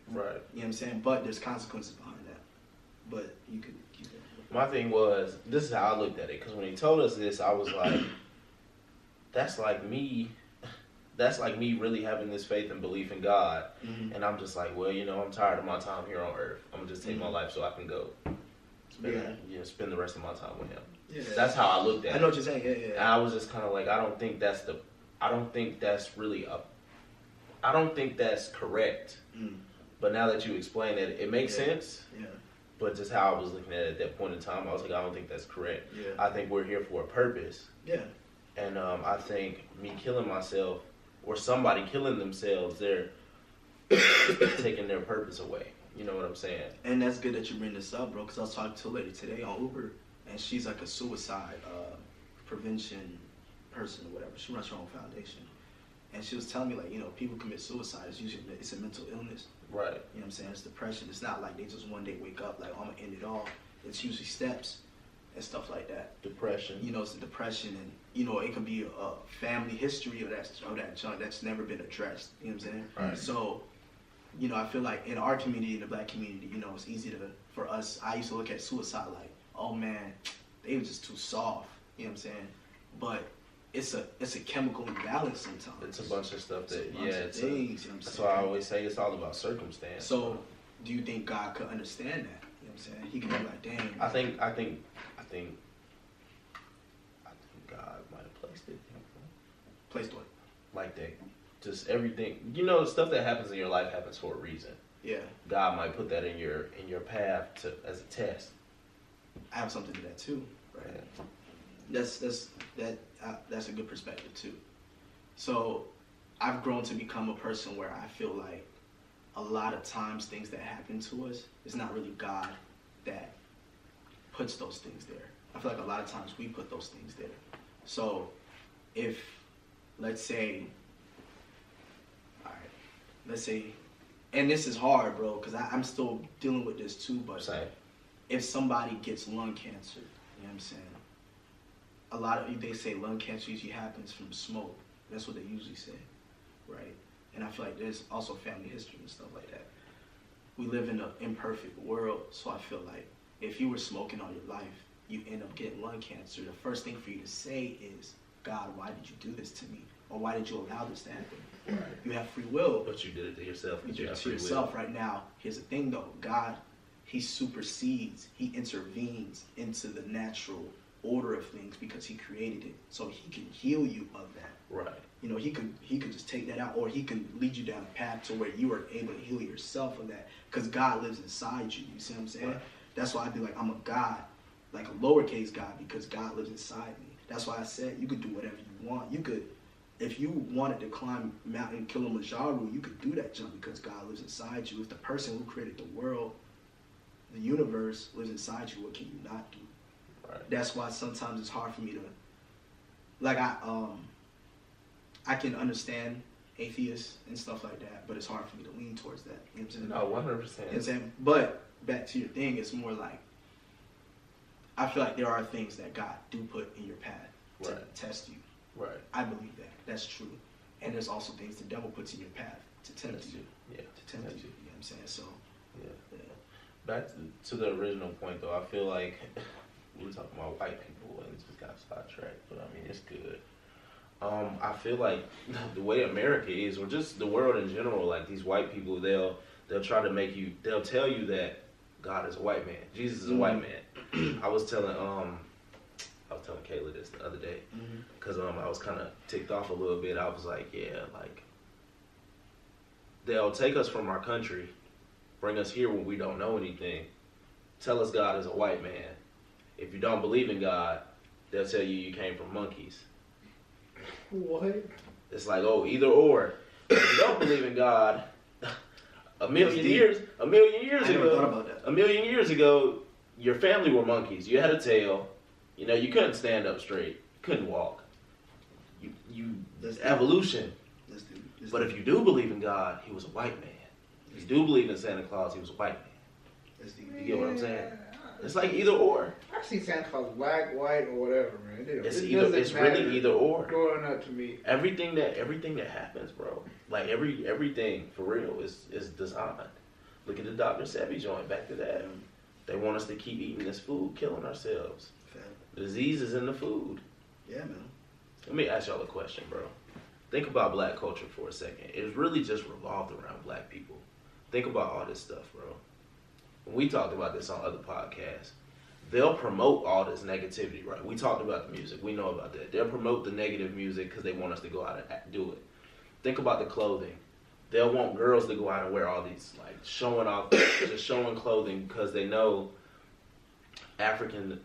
Right. You know what I'm saying? But there's consequences behind that. But you could keep it. My thing was, this is how I looked at it, because when he told us this, I was like, that's like me really having this faith and belief in God. Mm-hmm. And I'm just like, well, you know, I'm tired of my time here on earth. I'm gonna just take my life so I can go spend the rest of my time with him. Yeah. That's how I looked at it. I know what you're saying. Yeah, yeah. And I was just kind of like, I don't think that's correct. Mm. But now that you explain it, it makes sense. Yeah. But just how I was looking at it at that point in time, I was like, I don't think that's correct. Yeah. I think we're here for a purpose. Yeah. And I think me killing myself or somebody killing themselves, they're taking their purpose away. You know what I'm saying? And that's good that you bring this up, bro, because I was talking to a lady today on Uber, and she's like a suicide prevention person or whatever. She runs her own foundation. And she was telling me, like, you know, people commit suicide. It's a mental illness. Right. You know what I'm saying? It's depression. It's not like they just one day wake up like, oh, I'm going to end it all. It's usually steps and stuff like that. Depression. You know, it's the depression, and, you know, it can be a family history of that junk that's never been addressed. You know what I'm saying? Right. So, you know, I feel like in our community, in the black community, you know, it's easy for us. I used to look at suicide like, oh man, they were just too soft. You know what I'm saying? But it's a chemical imbalance sometimes. It's a bunch of stuff that, things, you know what I'm that's saying? why I always say it's all about circumstance. So, do you think God could understand that? You know what I'm saying? He could be like, damn. I think God might have placed it. Placed what? Like that. Just everything, you know, stuff that happens in your life happens for a reason. Yeah. God might put that in your path as a test. I have something to that too. Right. Yeah. That's a good perspective too. So, I've grown to become a person where I feel like a lot of times things that happen to us, it's not really God that puts those things there. I feel like a lot of times we put those things there. So, if, let's say, and this is hard, bro, because I'm still dealing with this too, but Same. if somebody gets lung cancer, you know what I'm saying? A lot of, they say lung cancer usually happens from smoke. That's what they usually say, right? And I feel like there's also family history and stuff like that. We live in an imperfect world, so I feel like if you were smoking all your life, you end up getting lung cancer, the first thing for you to say is, God, why did you do this to me? Or why did you allow this to happen? Right. You have free will. But you did it to yourself. You You do it have to free yourself will. right now. Here's the thing though, God, he supersedes, he intervenes into the natural order of things because he created it. So he can heal you of that. Right. You know, he could just take that out, or he can lead you down a path to where you are able to heal yourself of that. Because God lives inside you. You see what I'm saying? Right. That's why I be like, I'm a God, like a lowercase God, because God lives inside me. That's why I said you could do whatever you want. You could, if you wanted to climb Mountain Kilimanjaro, you could do that jump because God lives inside you. If the person who created the world, the universe, lives inside you, what can you not do? Right. That's why sometimes it's hard for me to, like, I can understand atheists and stuff like that, but it's hard for me to lean towards that. You know what I'm saying? No, 100%. You know what I'm saying? But back to your thing, it's more like, I feel like there are things that God do put in your path to Right. test you. Right. I believe that. That's true. And there's also things the devil puts in your path to tempt That's you. Yeah. To tempt That's you. You know what I'm saying? So, Yeah. yeah. Back to the original point, though, I feel like we were talking about white people and just got sidetracked, but I mean, it's good. I feel like the way America is, or just the world in general, like these white people, they'll try to make you, they'll tell you that God is a white man, Jesus is a white man. I was telling Kayla this the other day, because I was kind of ticked off a little bit. I was like, yeah, like they'll take us from our country, bring us here when we don't know anything, tell us God is a white man. If you don't believe in God, they'll tell you you came from monkeys. What? It's like, oh, either or. If you don't believe in God, a million That's deep. years I never thought ago, about that. a million years ago, your family were monkeys. You had a tail. You know, you couldn't stand up straight. You couldn't walk. You That's deep. evolution. That's deep. That's But deep. if you do believe in God, he was a white man. If you do believe in Santa Claus, he was a white man. That's deep. You get what I'm saying? It's like either or. I've seen Santa Claus black, white, or whatever, man. It's It either. doesn't It's matter really either or. growing up to me. Everything that happens, bro. Like everything for real is designed. Look at the Dr. Sebi joint. Back to that. They want us to keep eating this food, killing ourselves. The disease is in the food. Yeah, man. Let me ask y'all a question, bro. Think about black culture for a second. It's really just revolved around black people. Think about all this stuff, bro. When we talked about this on other podcasts, they'll promote all this negativity, right? We talked about the music. We know about that. They'll promote the negative music because they want us to go out and do it. Think about the clothing. They'll want girls to go out and wear all these, like, showing off, just showing clothing because they know African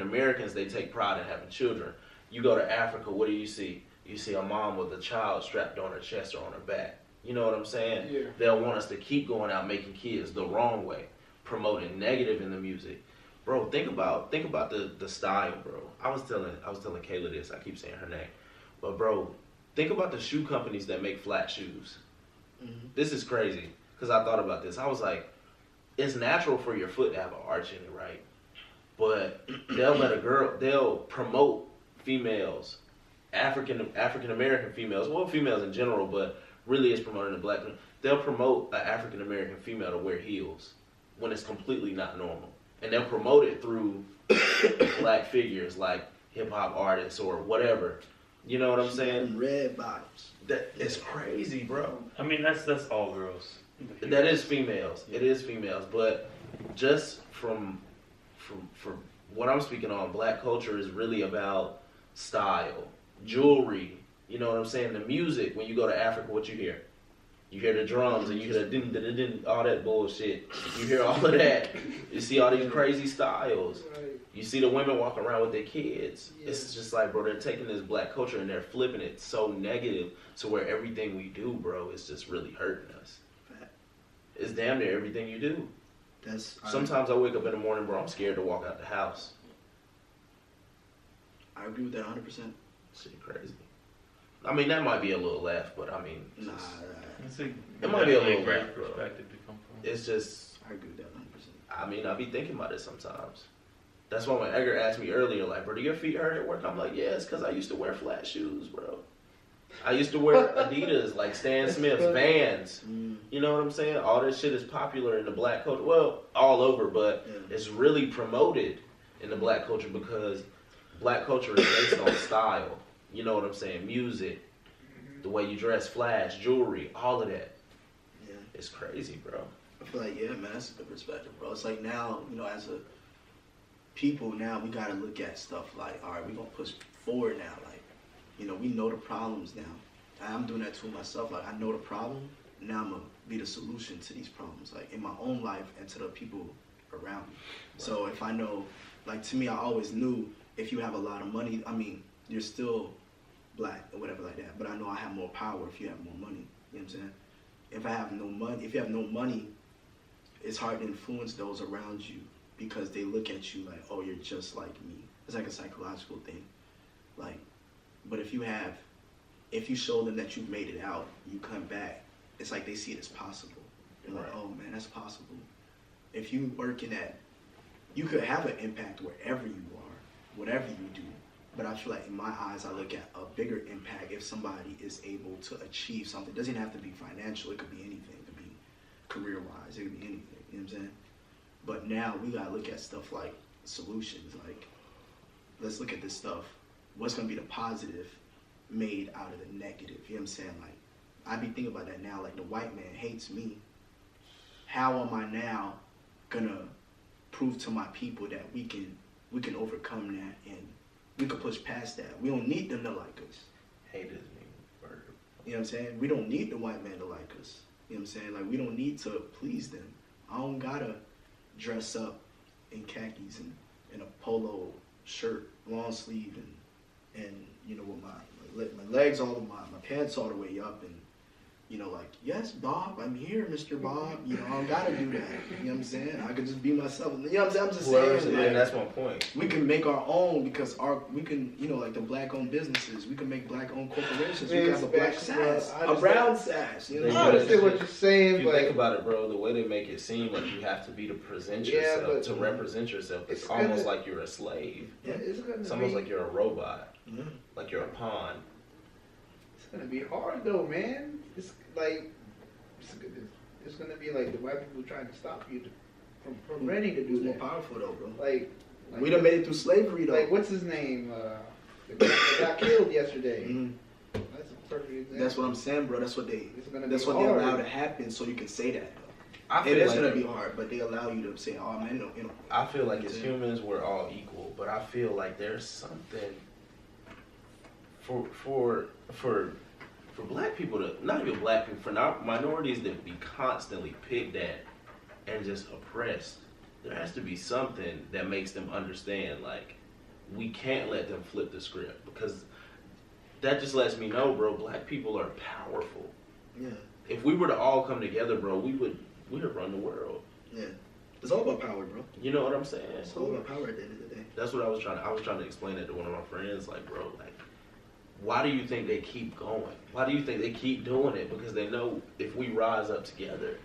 Americans, they take pride in having children. You go to Africa, what do you see? You see a mom with a child strapped on her chest or on her back. You know what I'm saying? Yeah. They'll want us to keep going out making kids the wrong way, promoting negative in the music. Bro, think about the style, bro. I was telling Kayla this. I keep saying her name, but bro, think about the shoe companies that make flat shoes. Mm-hmm. This is crazy because I thought about this. I was like, it's natural for your foot to have an arch in it, right? But they'll promote females, African American females, well, females in general, but really it's promoting the black. They'll promote an African American female to wear heels when it's completely not normal, and they'll promote it through black figures like hip hop artists or whatever. You know what I'm saying? Red bottoms. That it's crazy, bro. I mean, that's all girls. That is females. It is females, but just from what I'm speaking on, black culture is really about style, jewelry. You know what I'm saying? The music. When you go to Africa, what you hear? You hear the drums and you hear the din din din din, all that bullshit. You hear all of that. You see all these crazy styles. You see the women walking around with their kids. Yeah. It's just like, bro, they're taking this black culture and they're flipping it so negative to where everything we do, bro, is just really hurting us. It's damn near everything you do. Sometimes I wake up in the morning, bro, I'm scared to walk out the house. I agree with that 100%. Shit crazy. I mean, that might be a little laugh, but I mean, Nah, It might be a little great rough, bro. perspective to come from. it's just, I agree with that 100%. I mean, I be thinking about it sometimes. That's why when Edgar asked me earlier, like, bro, do your feet hurt at work? I'm like, yeah, it's because I used to wear flat shoes, bro. I used to wear Adidas, like Stan Smith's, Vans. You know what I'm saying? All this shit is popular in the black culture. Well, all over, but Yeah. it's really promoted in the black culture because black culture is based on style. You know what I'm saying? Music, the way you dress, flash, jewelry, all of that. Yeah. It's crazy, bro. I feel like, yeah, man, that's a good perspective, bro. It's like now, you know, as a people, now we got to look at stuff like, all right, we're going to push forward now. Like, you know, we know the problems now. I'm doing that to myself. Like, I know the problem. Now I'm going to be the solution to these problems, like, in my own life and to the people around me. So if I know, like, to me, I always knew if you have a lot of money, I mean, you're still black or whatever like that. But I know I have more power if you have more money. You know what I'm saying? If I have no money, if you have no money, it's hard to influence those around you because they look at you like, oh, you're just like me. It's like a psychological thing. Like, but if you show them that you've made it out, you come back, it's like they see it as possible. They're like, oh man, that's possible. If you working at, you could have an impact wherever you are, whatever you do. But I feel like in my eyes, I look at a bigger impact if somebody is able to achieve something. It doesn't have to be financial. It could be anything. It could be career-wise. It could be anything. You know what I'm saying? But now we got to look at stuff like solutions. Like, let's look at this stuff. What's going to be the positive made out of the negative? You know what I'm saying? Like, I be thinking about that now. Like, the white man hates me. How am I now going to prove to my people that we can overcome that and we can push past that? We don't need them to like us. Hate is mean word. You know what I'm saying? We don't need the white man to like us. You know what I'm saying? Like, we don't need to please them. I don't gotta dress up in khakis and a polo shirt, long sleeve, and you know, with my legs all the my pants all the way up, and like, yes, Bob, I'm here, Mr. Bob. I don't gotta do that. You know what I'm saying? I could just be myself. You know what I'm saying? I'm just saying. Like, that's my point. we can make our own because we can, like the black-owned businesses. We can make black-owned corporations. We can have a black SAS, a brown SAS. I understand what you're saying, If you but think about it, bro, the way they make it seem like you have to be to present yourself, to represent yourself, it's almost like you're a slave. yeah, It's almost like you're a robot, like you're a pawn. It's gonna be hard though, man. It's like it's gonna be like the white people trying to stop you from ready to do Who's more that. powerful though, bro? Like We done made it through slavery though. like what's his name? The guy that got killed yesterday. That's a perfect example. That's what I'm saying, bro. That's what they It's they hard. allow to happen, so you can say that. I It is like gonna be hard, but they allow you to say, "Oh man, I feel like as humans we're all equal, but I feel like there's something for black people to, not even black people, for minorities to be constantly picked at and just oppressed. There has to be something that makes them understand, like, we can't let them flip the script, because that just lets me know, bro, black people are powerful. Yeah. If we were to all come together, bro, we would run the world. Yeah. It's all about power, bro. You know what I'm saying? It's all about power at the end of the day. That's what I was trying to explain that to one of my friends, like, bro, like, why do you think they keep going? Why do you think they keep doing it? Because they know if we rise up together,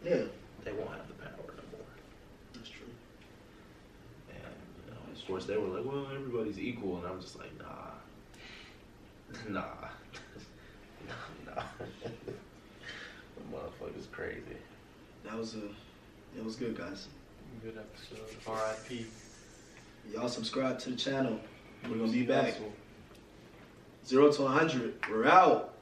Yeah. they won't have the power no more. That's true. And of course they were like, well, everybody's equal, and I'm just like, nah. The motherfucker's crazy. It was good, guys. Good episode. R.I.P. Y'all subscribe to the channel. We're gonna be back. 0 to 100. We're out.